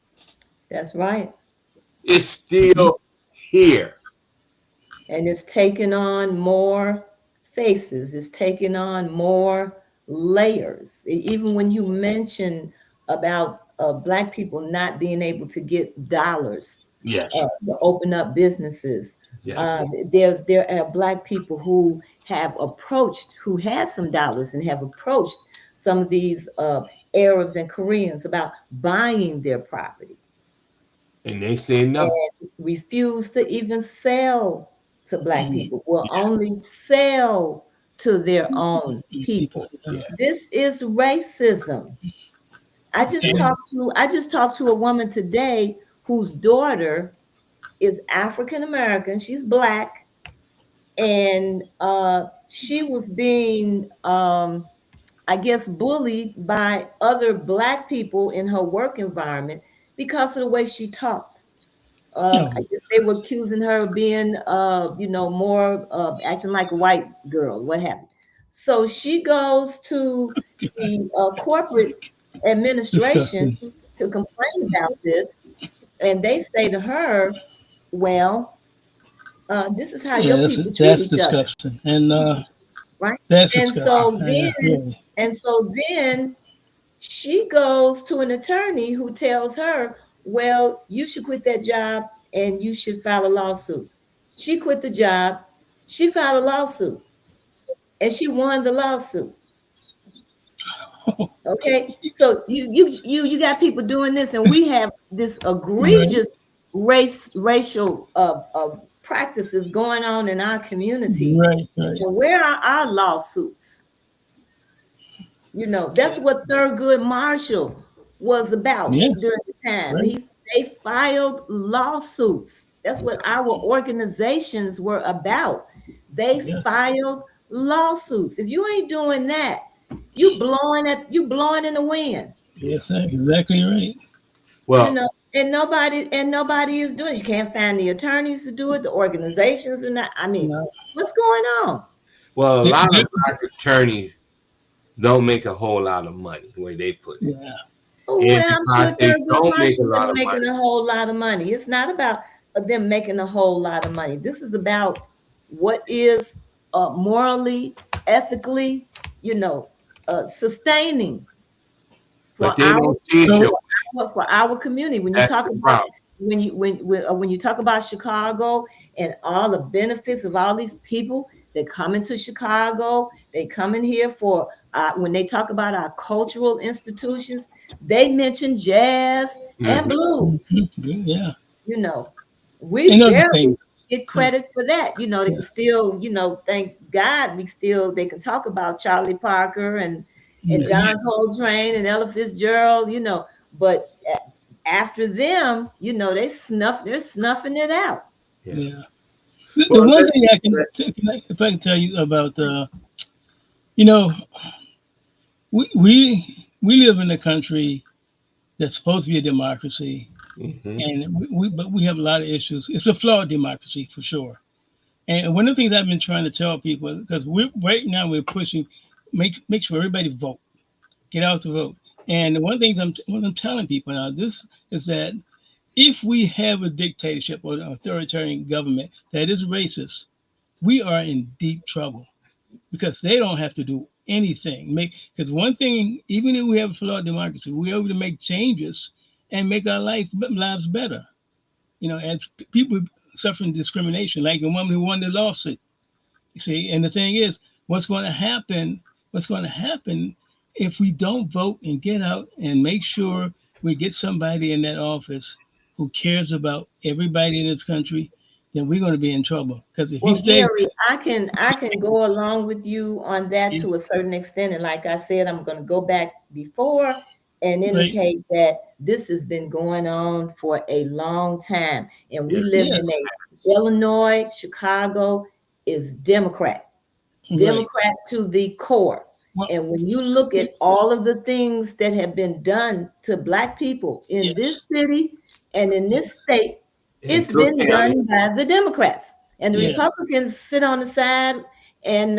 [SPEAKER 1] That's right.
[SPEAKER 2] It's still here.
[SPEAKER 1] And it's taken on more faces. It's taken on more layers. Even when you mention about Black people not being able to get dollars
[SPEAKER 2] Yes.
[SPEAKER 1] To open up businesses.
[SPEAKER 2] Yes.
[SPEAKER 1] There are Black people who have approached, who had some dollars and have approached some of these Arabs and Koreans about buying their property.
[SPEAKER 2] And they say no.
[SPEAKER 1] And refuse to even sell to Black people, will only sell to their own people.
[SPEAKER 2] Yeah.
[SPEAKER 1] This is racism. I just talked to a woman today whose daughter is African American. She's Black, and she was being I guess, bullied by other Black people in her work environment because of the way she talked.
[SPEAKER 3] No.
[SPEAKER 1] I guess they were accusing her of being, more acting like a white girl, what have you. So she goes to the corporate administration
[SPEAKER 3] Disgusting.
[SPEAKER 1] to complain about this, and they say to her, "Well, this is how
[SPEAKER 3] Yeah,
[SPEAKER 1] your people treat
[SPEAKER 3] that's
[SPEAKER 1] each other,
[SPEAKER 3] disgusting, and
[SPEAKER 1] right?"
[SPEAKER 3] that's
[SPEAKER 1] And
[SPEAKER 3] disgusting.
[SPEAKER 1] so then,
[SPEAKER 3] Really.
[SPEAKER 1] and so then she goes to an attorney who tells her, well, you should quit that job and you should file a lawsuit. She quit the job, she filed a lawsuit, and she won the lawsuit. Okay, so you got people doing this, and we have this
[SPEAKER 3] Right,
[SPEAKER 1] egregious racial practices going on in our community.
[SPEAKER 3] right.
[SPEAKER 1] And where are our lawsuits? That's
[SPEAKER 3] Yeah.
[SPEAKER 1] what Thurgood Marshall was about
[SPEAKER 3] Yes.
[SPEAKER 1] during the time.
[SPEAKER 3] Right.
[SPEAKER 1] They filed lawsuits. That's what our organizations were about. They
[SPEAKER 3] Yes.
[SPEAKER 1] filed lawsuits. If you ain't doing that, you blowing in the wind.
[SPEAKER 3] Yes. Exactly right.
[SPEAKER 1] You
[SPEAKER 2] Well,
[SPEAKER 1] know, and nobody is doing it. You can't find the attorneys to do it. The organizations are not. I mean,
[SPEAKER 3] No.
[SPEAKER 1] what's going on?
[SPEAKER 2] well, a
[SPEAKER 3] They-
[SPEAKER 2] lot of
[SPEAKER 3] they-
[SPEAKER 2] black attorneys don't make a whole lot of money, the way they put it.
[SPEAKER 3] yeah.
[SPEAKER 1] Oh,
[SPEAKER 2] And
[SPEAKER 1] well, I'm sure
[SPEAKER 2] because they
[SPEAKER 1] Thurgood
[SPEAKER 2] don't make a
[SPEAKER 1] Marshall
[SPEAKER 2] lot
[SPEAKER 1] been
[SPEAKER 2] of
[SPEAKER 1] making
[SPEAKER 2] money,
[SPEAKER 1] a whole lot of money. It's not about them making a whole lot of money. This is about what is morally, ethically, sustaining
[SPEAKER 2] but
[SPEAKER 1] for
[SPEAKER 2] they
[SPEAKER 1] our
[SPEAKER 2] don't see it
[SPEAKER 3] So
[SPEAKER 2] your way.
[SPEAKER 1] for our community. When you
[SPEAKER 2] That's
[SPEAKER 1] talk
[SPEAKER 2] the
[SPEAKER 1] about
[SPEAKER 2] problem.
[SPEAKER 1] when you talk about Chicago and all the benefits of all these people that come into Chicago, they come in here for when they talk about our cultural institutions, they mention jazz and
[SPEAKER 2] Mhm.
[SPEAKER 1] blues.
[SPEAKER 3] yeah.
[SPEAKER 1] You know, we
[SPEAKER 3] And other
[SPEAKER 1] barely
[SPEAKER 3] things.
[SPEAKER 1] get credit for that. They
[SPEAKER 3] Yeah.
[SPEAKER 1] can still, thank God they can talk about Charlie Parker and
[SPEAKER 3] Yeah.
[SPEAKER 1] John Coltrane and Ella Fitzgerald, but after them, they're snuffing it out.
[SPEAKER 2] Yeah.
[SPEAKER 3] Yeah. The
[SPEAKER 2] Well,
[SPEAKER 3] one
[SPEAKER 2] let's,
[SPEAKER 3] thing
[SPEAKER 2] let's
[SPEAKER 3] if I can tell you about, you know, we live in a country that's supposed to be a democracy,
[SPEAKER 2] mhm.
[SPEAKER 3] and but we have a lot of issues. It's a flawed democracy for sure. And one of the things I've been trying to tell people, because we right now we're pushing, make sure everybody vote, get out to vote. And one of the things what I'm telling people now, this is that if we have a dictatorship or an authoritarian government that is racist, we are in deep trouble because they don't have to do anything. Because one thing, even if we have a flawed democracy, we're able to make changes and make our lives better. As people suffering discrimination, like the woman who won the lawsuit. You see, and the thing is, what's going to happen? What's going to happen if we don't vote and get out and make sure we get somebody in that office who cares about everybody in this country? Then we're going to be in trouble. Because if you
[SPEAKER 1] Well,
[SPEAKER 3] stay,
[SPEAKER 1] Gary, I can go along with you on that
[SPEAKER 3] yeah,
[SPEAKER 1] to a certain extent. And like I said, I'm going to go back before and
[SPEAKER 3] right,
[SPEAKER 1] indicate that this has been going on for a long time. And we
[SPEAKER 2] Yes.
[SPEAKER 1] live
[SPEAKER 3] yes,
[SPEAKER 1] in Illinois, Chicago is
[SPEAKER 3] right.
[SPEAKER 1] Democrat to the core.
[SPEAKER 3] Well,
[SPEAKER 1] And when you look at all of the things that have been done to Black people in
[SPEAKER 3] yes,
[SPEAKER 1] this city and in this state,
[SPEAKER 2] And
[SPEAKER 1] it's
[SPEAKER 2] Cook
[SPEAKER 1] been
[SPEAKER 2] County.
[SPEAKER 1] done by the Democrats. And the
[SPEAKER 3] yes.
[SPEAKER 1] Republicans sit on the side and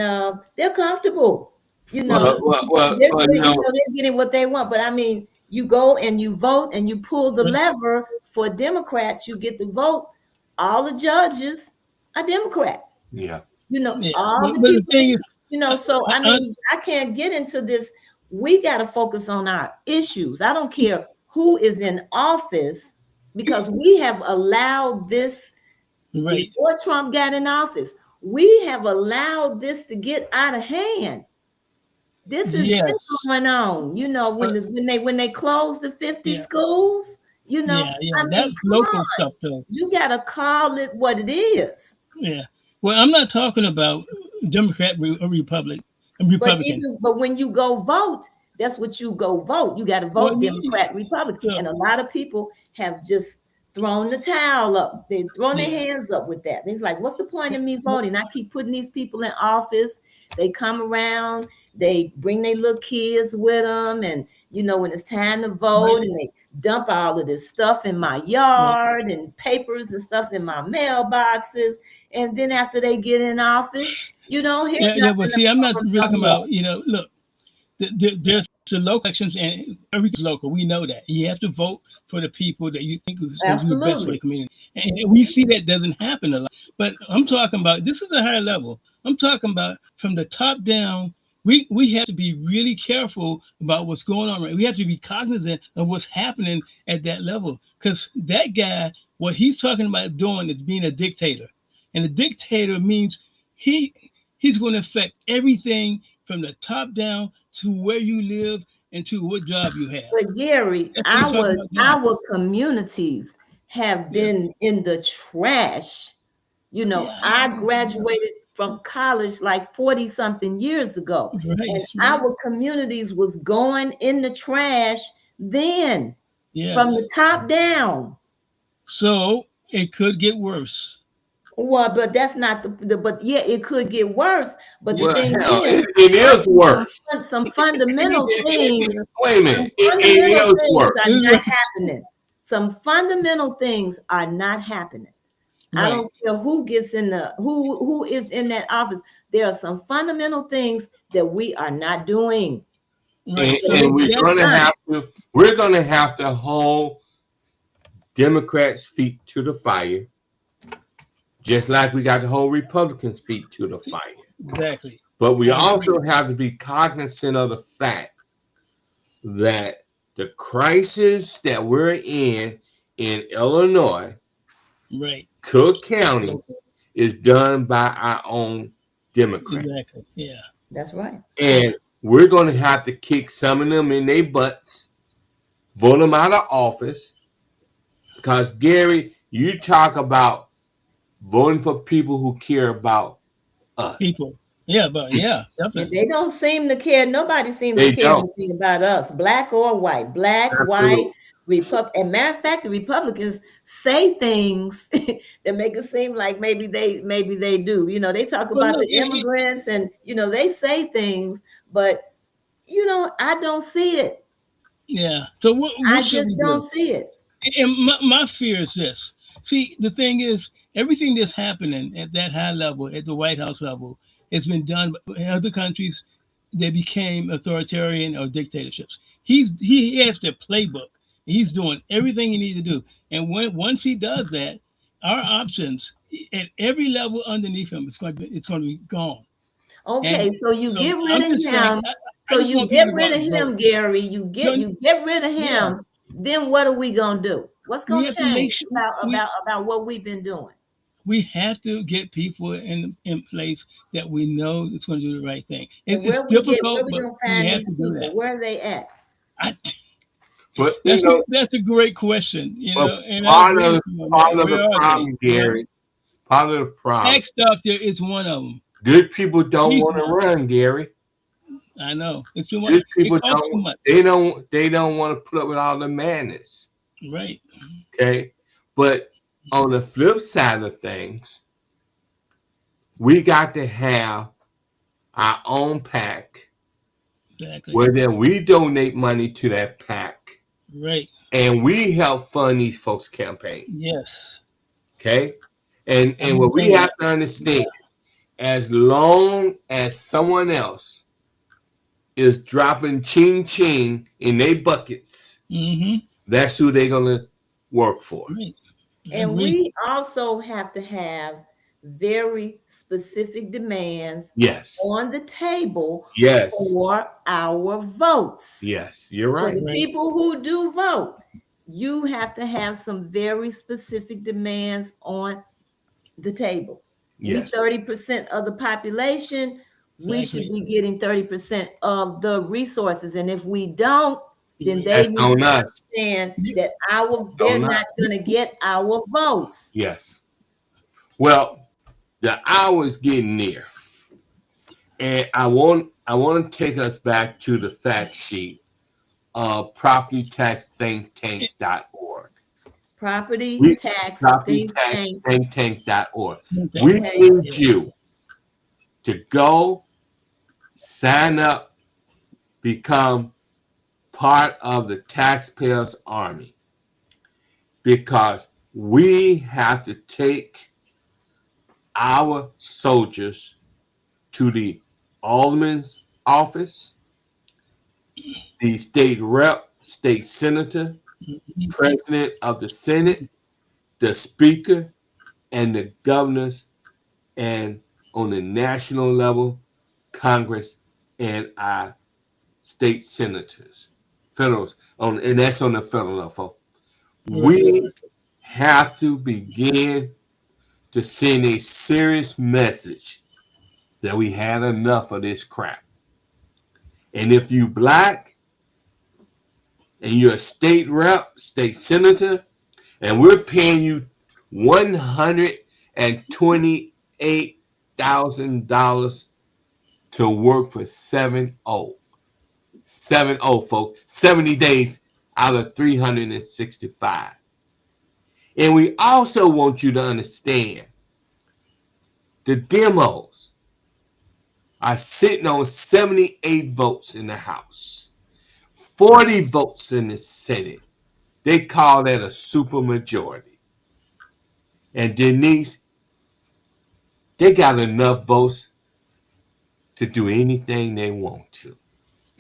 [SPEAKER 1] they're comfortable. You
[SPEAKER 3] Well,
[SPEAKER 1] know, they're getting what they want. But I mean, you go and you vote and you pull the
[SPEAKER 3] right,
[SPEAKER 1] lever for Democrats, you get the vote. All the judges are Democrat.
[SPEAKER 2] Yeah.
[SPEAKER 3] yeah.
[SPEAKER 1] All the
[SPEAKER 3] But the
[SPEAKER 1] people
[SPEAKER 3] thing is,
[SPEAKER 1] so I
[SPEAKER 3] I,
[SPEAKER 1] mean, I can't get into this. We got to focus on our issues. I don't care who is in office because we have allowed this
[SPEAKER 3] right,
[SPEAKER 1] before Trump got in office. We have allowed this to get out of hand. This has been
[SPEAKER 3] yes,
[SPEAKER 1] going on.
[SPEAKER 3] but
[SPEAKER 1] When they closed the 50
[SPEAKER 3] yeah,
[SPEAKER 1] schools,
[SPEAKER 3] yeah.
[SPEAKER 1] I mean,
[SPEAKER 3] That's
[SPEAKER 1] come
[SPEAKER 3] local
[SPEAKER 1] on.
[SPEAKER 3] stuff, though.
[SPEAKER 1] You got to call it what it is.
[SPEAKER 3] Yeah. Well, I'm not talking about Democrat or
[SPEAKER 1] But
[SPEAKER 3] Republican.
[SPEAKER 1] when you go vote, that's what you go vote. You got to
[SPEAKER 3] Well,
[SPEAKER 1] vote Democrat, Republican.
[SPEAKER 3] so,
[SPEAKER 1] And a lot of people have just thrown the towel up. They've thrown their
[SPEAKER 3] yeah.
[SPEAKER 1] hands up with that. It's like, what's the point of me
[SPEAKER 3] Well,
[SPEAKER 1] voting? I keep putting these people in office. They come around, they bring their little kids with them, and when it's time to vote, and they dump all of this stuff in my yard and papers and stuff in my mailboxes, and then after they get in office, here's
[SPEAKER 3] Yeah. But
[SPEAKER 1] nothing
[SPEAKER 3] see, I'm not
[SPEAKER 1] about
[SPEAKER 3] really talking
[SPEAKER 1] no
[SPEAKER 3] about, look, there's the local elections and everything's local. We know that. You have to vote for the people that you think is going to do the best for the
[SPEAKER 1] Absolutely.
[SPEAKER 3] community. And we see that doesn't happen a lot. But I'm talking about, this is a higher level. I'm talking about from the top down. We have to be really careful about what's going on. Right, we have to be cognizant of what's happening at that level, because that guy, what he's talking about doing is being a dictator, and a dictator means he's going to affect everything from the top down to where you live and to what job you have.
[SPEAKER 1] But Gary,
[SPEAKER 3] That's what he's talking about doing.
[SPEAKER 1] our communities have been in the trash. I graduated from college like 40 something years ago, and our communities was going in the trash then, from the top down.
[SPEAKER 3] So it could get worse.
[SPEAKER 1] Well, but that's not but yeah, it could get worse. But the thing is,
[SPEAKER 2] it is worse.
[SPEAKER 1] Some fundamental things.
[SPEAKER 2] Wait a minute, it is worse.
[SPEAKER 1] Are not happening. Some fundamental things are not happening. Right. I don't care who gets in who is in that office. There are some fundamental things that we are not doing.
[SPEAKER 2] Right. And we're gonna have to hold Democrats' feet to the fire, just like we got to hold Republicans' feet to the fire.
[SPEAKER 3] Exactly.
[SPEAKER 2] But we also have to be cognizant of the fact that the crisis that we're in Illinois,
[SPEAKER 3] right,
[SPEAKER 2] Cook County, is done by our own Democrats.
[SPEAKER 3] Exactly. Yeah.
[SPEAKER 1] That's right.
[SPEAKER 2] And we're going to have to kick some of them in their butts, vote them out of office. Because, Gary, you talk about voting for people who care about us.
[SPEAKER 3] People. Yeah, but yeah, definitely.
[SPEAKER 1] They don't seem to care. Nobody seems to care anything about us, black or white, white, Republican. And matter of fact, the Republicans say things that make it seem like maybe they do. They talk about the immigrants, and they say things, but I don't see it.
[SPEAKER 3] Yeah. So what
[SPEAKER 1] I just don't see it.
[SPEAKER 3] And my fear is this. See, the thing is, everything that's happening at that high level, at the White House level, it's been done in other countries. They became authoritarian or dictatorships. He has the playbook. He's doing everything he needs to do. And once he does that, our options at every level underneath him, it's going to be gone.
[SPEAKER 1] Okay, so you get rid of him. So you get rid of him, Gary. You get rid of him. Yeah. Then what are we gonna do? What's gonna change about what we've been doing?
[SPEAKER 3] We have to get people in place that we know it's going to do the right thing. It's
[SPEAKER 1] difficult, but we have to do that. Where are they at?
[SPEAKER 2] But
[SPEAKER 3] that's a great question.
[SPEAKER 2] Part of the problem, Gary. Part of the problem.
[SPEAKER 3] X Doctor is one of them.
[SPEAKER 2] Good people don't want to run, Gary.
[SPEAKER 3] I know it's too much.
[SPEAKER 2] Good people don't. They don't want to put up with all the madness.
[SPEAKER 3] Right.
[SPEAKER 2] Okay, but on the flip side of things, we got to have our own PAC.
[SPEAKER 3] Exactly.
[SPEAKER 2] Where then we donate money to that PAC.
[SPEAKER 3] Right.
[SPEAKER 2] And we help fund these folks' campaign.
[SPEAKER 3] Yes.
[SPEAKER 2] Okay. And what we have to understand, as long as someone else is dropping ching ching in their buckets, that's who they're gonna work for.
[SPEAKER 3] Right.
[SPEAKER 1] And we also have to have very specific demands on the table for our votes.
[SPEAKER 2] Yes, you're right.
[SPEAKER 1] For the people who do vote, you have to have some very specific demands on the table.
[SPEAKER 2] Yes.
[SPEAKER 1] We 30% of the population, we should be getting 30% of the resources. And if we don't, then they need to understand that they're not going to get our votes.
[SPEAKER 2] Yes. Well, the hour's getting near, and I want to take us back to the fact sheet of propertytaxthinktank.org.
[SPEAKER 1] Propertytaxthinktank.org.
[SPEAKER 2] We need you to go sign up, become part of the taxpayers' army, because we have to take our soldiers to the alderman's office, the state rep, state senator, president of the Senate, the speaker, and the governors, and on the national level, Congress and our state senators, federals, and that's on the federal level. We have to begin to send a serious message that we had enough of this crap. And if you black and you're a state rep, state senator, and we're paying you $128,000 to work for 70, folks, 70 days out of 365. And we also want you to understand the demos are sitting on 78 votes in the House, 40 votes in the Senate. They call that a supermajority. And Denise, they got enough votes to do anything they want to.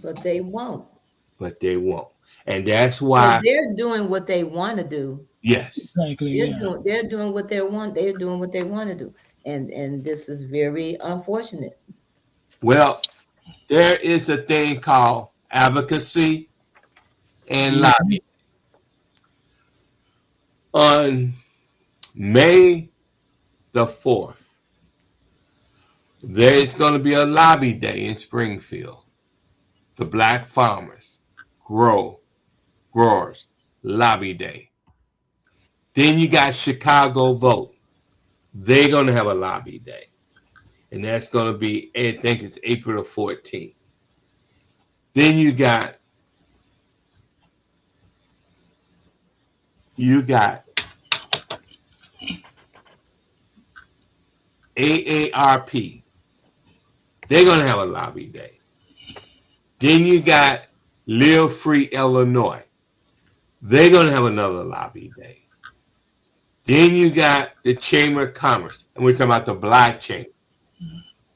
[SPEAKER 1] But they won't.
[SPEAKER 2] But they won't. And that's
[SPEAKER 1] Because
[SPEAKER 2] why,
[SPEAKER 1] they're doing what they want to do.
[SPEAKER 2] yes.
[SPEAKER 3] Exactly. Yeah.
[SPEAKER 1] They're doing what they want. They're doing what they want to do. And this is very unfortunate.
[SPEAKER 2] Well, there is a thing called advocacy and lobbying. On May the 4th, there is going to be a lobby day in Springfield. The Black Farmers Growers Lobby Day. Then you got Chicago Vote. They're going to have a lobby day. And that's going to be, I think it's April the 14th. Then you got AARP. They're going to have a lobby day. Then you got Live Free Illinois. They're going to have another lobby day. Then you got the Chamber of Commerce, and we're talking about the Black Chamber.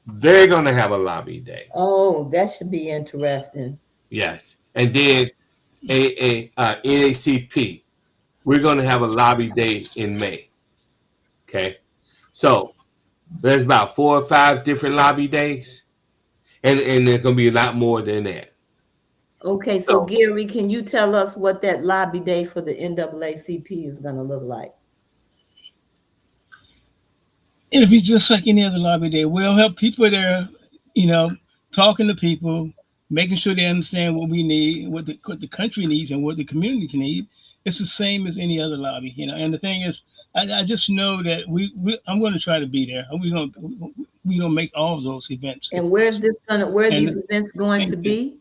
[SPEAKER 2] They're going to have a lobby day.
[SPEAKER 1] Oh, that should be interesting.
[SPEAKER 2] Yes. And then NACP, we're going to have a lobby day in May. Okay. So there's about 4 or 5 different lobby days, and there's going to be a lot more than that.
[SPEAKER 1] Okay, so Gary, can you tell us what that lobby day for the NAACP is going to look like?
[SPEAKER 3] It'll be just like any other lobby day. We'll help people there, talking to people, making sure they understand what we need, what the country needs, and what the communities need. It's the same as any other lobby, And the thing is, I just know that I'm going to try to be there. We're gonna make all of those events.
[SPEAKER 1] And where are these events going to be?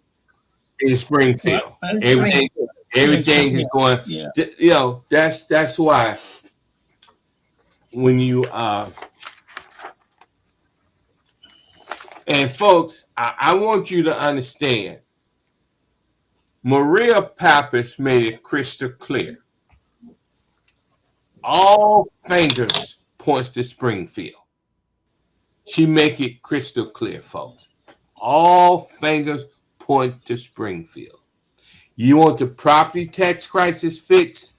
[SPEAKER 2] In Springfield. Everything is going.
[SPEAKER 3] Yeah.
[SPEAKER 2] That's why when you and folks, I want you to understand. Maria Pappas made it crystal clear. All fingers points to Springfield. She make it crystal clear, folks. All fingers point to Springfield. You want the property tax crisis fixed?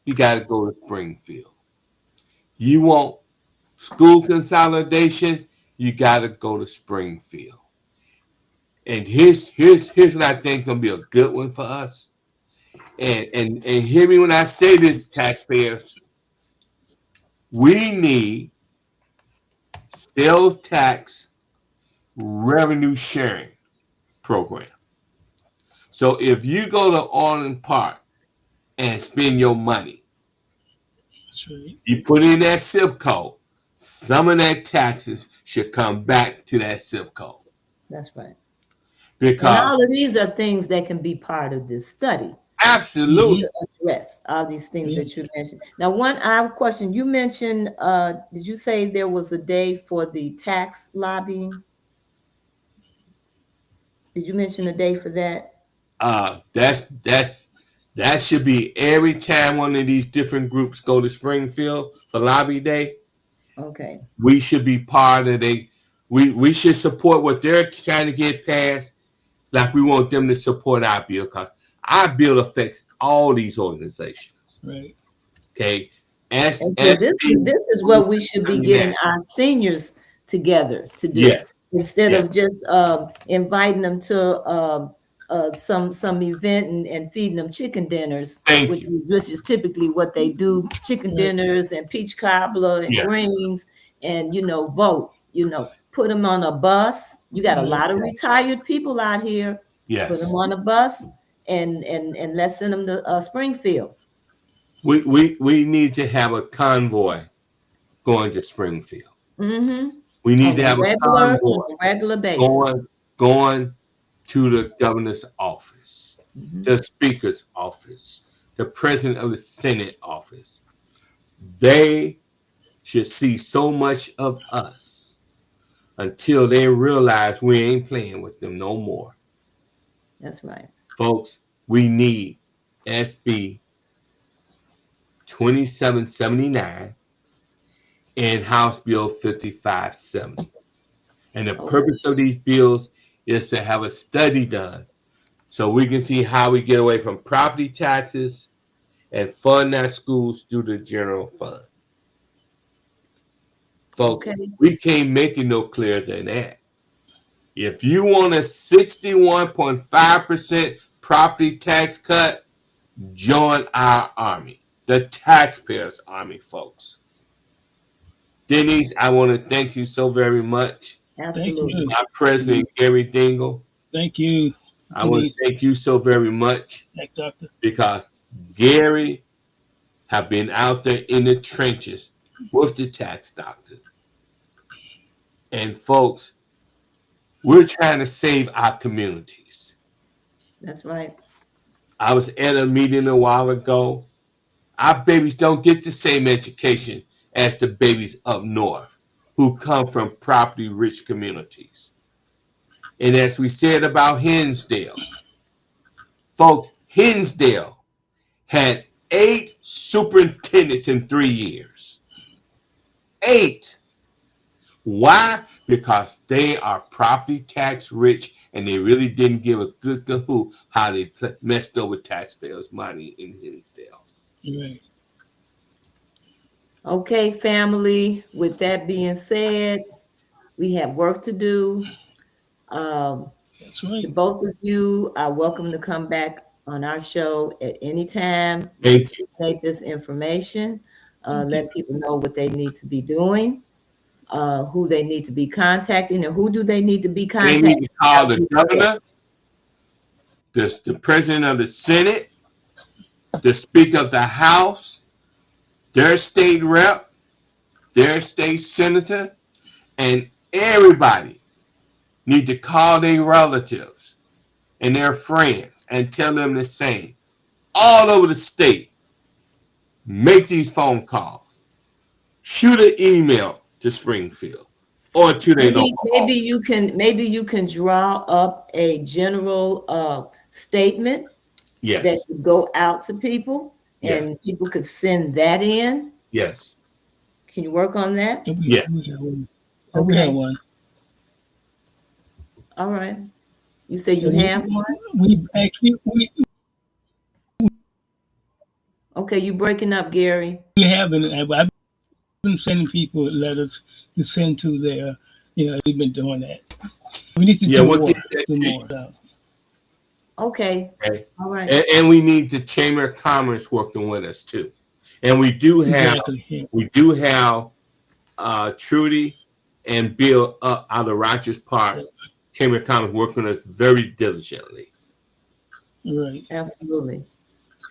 [SPEAKER 2] You got to go to Springfield. You want school consolidation? You got to go to Springfield. And here's what I think gonna be a good one for us. And hear me when I say this, taxpayers. We need sales tax revenue sharing program. So if you go to Orland Park and spend your money,
[SPEAKER 3] That's right.
[SPEAKER 2] you put in that zip code, some of that taxes should come back to that zip code.
[SPEAKER 1] That's right.
[SPEAKER 2] Because
[SPEAKER 1] and all of these are things that can be part of this study.
[SPEAKER 2] Absolutely.
[SPEAKER 1] To address all these things that you mentioned. Now, I have a question. You mentioned, did you say there was a day for the tax lobbying? Did you mention a day for that?
[SPEAKER 2] That should be every time one of these different groups go to Springfield for lobby day.
[SPEAKER 1] Okay.
[SPEAKER 2] We should be part of they. We should support what they're trying to get passed. Like we want them to support our bill because our bill affects all these organizations.
[SPEAKER 3] Right.
[SPEAKER 2] Okay.
[SPEAKER 1] And so this is what we should be getting
[SPEAKER 2] that.
[SPEAKER 1] our seniors together to do,
[SPEAKER 2] Yes.
[SPEAKER 1] instead
[SPEAKER 2] Yes.
[SPEAKER 1] of just inviting them to some event and feeding them chicken dinners,
[SPEAKER 2] Thank
[SPEAKER 1] which
[SPEAKER 2] you.
[SPEAKER 1] is typically what they do: chicken
[SPEAKER 3] Right.
[SPEAKER 1] dinners and peach cobbler and
[SPEAKER 2] Yeah.
[SPEAKER 1] greens, and vote. Put them on a bus. You got a lot of retired people out here. Put
[SPEAKER 2] Yes.
[SPEAKER 1] them on a bus and let's send them to Springfield.
[SPEAKER 2] We need to have a convoy going to Springfield.
[SPEAKER 1] Mm-hmm.
[SPEAKER 2] We need
[SPEAKER 1] On
[SPEAKER 2] to
[SPEAKER 1] a
[SPEAKER 2] have a
[SPEAKER 1] regular
[SPEAKER 2] convoy
[SPEAKER 1] basis.
[SPEAKER 2] going to the governor's office,
[SPEAKER 1] Mhm.
[SPEAKER 2] the speaker's office, the president of the Senate office. They should see so much of us until they realize we ain't playing with them no more.
[SPEAKER 1] That's right.
[SPEAKER 2] Folks, we need SB 2779 and House Bill 5570. And the purpose of these bills is to have a study done so we can see how we get away from property taxes and fund our schools through the general fund. Folks,
[SPEAKER 1] Okay.
[SPEAKER 2] we can't make it no clearer than that. If you want a 61.5% property tax cut, join our army, the taxpayers' army, folks. Denise, I want to thank you so very much.
[SPEAKER 3] Thank
[SPEAKER 1] Absolutely.
[SPEAKER 3] you.
[SPEAKER 2] My president, Gary Dingle.
[SPEAKER 3] Thank you.
[SPEAKER 2] I want to thank you so very much
[SPEAKER 3] Thanks, Doctor.
[SPEAKER 2] because Gary have been out there in the trenches with the tax doctor. And folks, we're trying to save our communities.
[SPEAKER 1] That's right.
[SPEAKER 2] I was at a meeting a while ago. Our babies don't get the same education as the babies up north who come from property rich communities. And as we said about Hinsdale, folks, Hinsdale had 8 superintendents in 3 years. 8. Why? Because they are property tax rich and they really didn't give a good kahoo how they messed over taxpayers' money in Hinsdale.
[SPEAKER 3] Right.
[SPEAKER 1] Okay, family. With that being said, we have work to do.
[SPEAKER 3] That's right.
[SPEAKER 1] Both of you are welcome to come back on our show at any time.
[SPEAKER 2] Thank you.
[SPEAKER 1] Disseminate this information. Let people know what they need to be doing, who they need to be contacting, and who do they need to be
[SPEAKER 2] They
[SPEAKER 1] contacting.
[SPEAKER 2] need to call the governor, the president of the Senate, the speaker of the House, their state rep, their state senator, and everybody need to call their relatives and their friends and tell them the same. All over the state, make these phone calls. Shoot an email to Springfield or to their local
[SPEAKER 1] Maybe you can draw up a general statement that
[SPEAKER 2] Yes,
[SPEAKER 1] could go out to people,
[SPEAKER 2] Yes.
[SPEAKER 1] and people could send that in.
[SPEAKER 2] yes,
[SPEAKER 1] Can you work on that?
[SPEAKER 2] Yeah.
[SPEAKER 3] We have one. We
[SPEAKER 1] Okay.
[SPEAKER 3] have one.
[SPEAKER 1] All right. You say you have one?
[SPEAKER 3] We actually
[SPEAKER 1] Okay, you breaking up, Gary.
[SPEAKER 3] we haven't. I've been sending people letters to send to their. We've been doing that. We need to
[SPEAKER 2] Yeah,
[SPEAKER 3] do
[SPEAKER 2] we'll
[SPEAKER 3] more.
[SPEAKER 2] get that
[SPEAKER 3] Do
[SPEAKER 2] to you.
[SPEAKER 3] more.
[SPEAKER 1] Okay.
[SPEAKER 2] Okay.
[SPEAKER 1] All right.
[SPEAKER 2] And we need the Chamber of Commerce working with us too. And we do have
[SPEAKER 3] Exactly.
[SPEAKER 2] Trudy and Bill up out of Rogers Park Chamber of Commerce working with us very diligently.
[SPEAKER 3] Right.
[SPEAKER 1] Absolutely.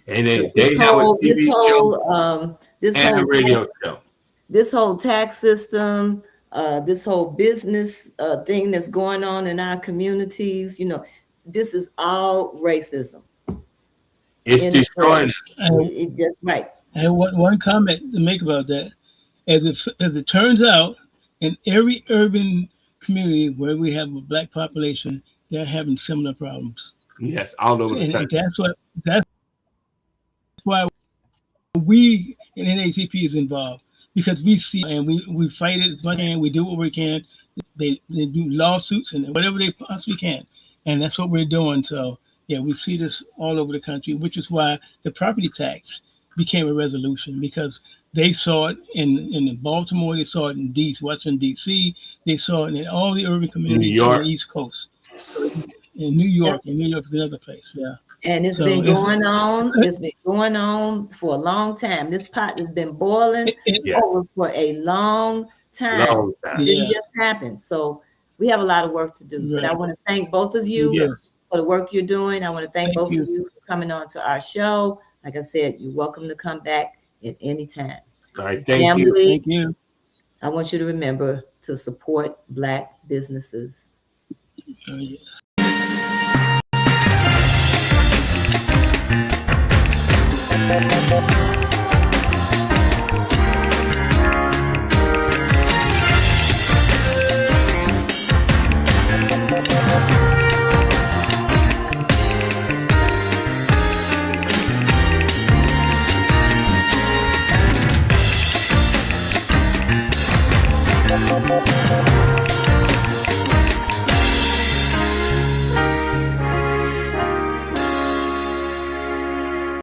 [SPEAKER 2] And then
[SPEAKER 1] This
[SPEAKER 2] they have a
[SPEAKER 1] whole
[SPEAKER 2] TV show and a radio
[SPEAKER 1] tax,
[SPEAKER 2] show.
[SPEAKER 1] this whole tax system, this whole business thing that's going on in our communities, this is all racism.
[SPEAKER 2] It's destroying us.
[SPEAKER 1] It's just right.
[SPEAKER 3] I have one comment to make about that. As it turns out, in every urban community where we have a black population, they're having similar problems.
[SPEAKER 2] Yes, all over the
[SPEAKER 3] And
[SPEAKER 2] country.
[SPEAKER 3] that's why we in NACP is involved, because we see and we fight it as much as we can. We do what we can. They do lawsuits and whatever they possibly can, and that's what we're doing. So yeah, we see this all over the country, which is why the property tax became a resolution, because they saw it in Baltimore, they saw it in Washington D.C., they saw it in all the urban
[SPEAKER 2] New
[SPEAKER 3] communities on the
[SPEAKER 2] York.
[SPEAKER 3] East Coast, in New York. And New York is another place. Yeah.
[SPEAKER 1] And it's
[SPEAKER 3] So
[SPEAKER 1] been going on. It's been going on for a long time. This pot has been boiling
[SPEAKER 2] Yes.
[SPEAKER 1] over for a long time.
[SPEAKER 2] Long time.
[SPEAKER 1] It didn't
[SPEAKER 3] Yeah.
[SPEAKER 1] just happen. So we have a lot of work to do. But I
[SPEAKER 3] Right.
[SPEAKER 1] want to thank both of you
[SPEAKER 3] Yeah.
[SPEAKER 1] for the work you're doing. I want to thank
[SPEAKER 3] Thank
[SPEAKER 1] both
[SPEAKER 3] you.
[SPEAKER 1] of you for coming on to our show. Like I said, you're welcome to come back at any time.
[SPEAKER 2] All right, thank you.
[SPEAKER 1] Family,
[SPEAKER 3] Thank you.
[SPEAKER 1] I want you to remember to support Black businesses.
[SPEAKER 3] Yes.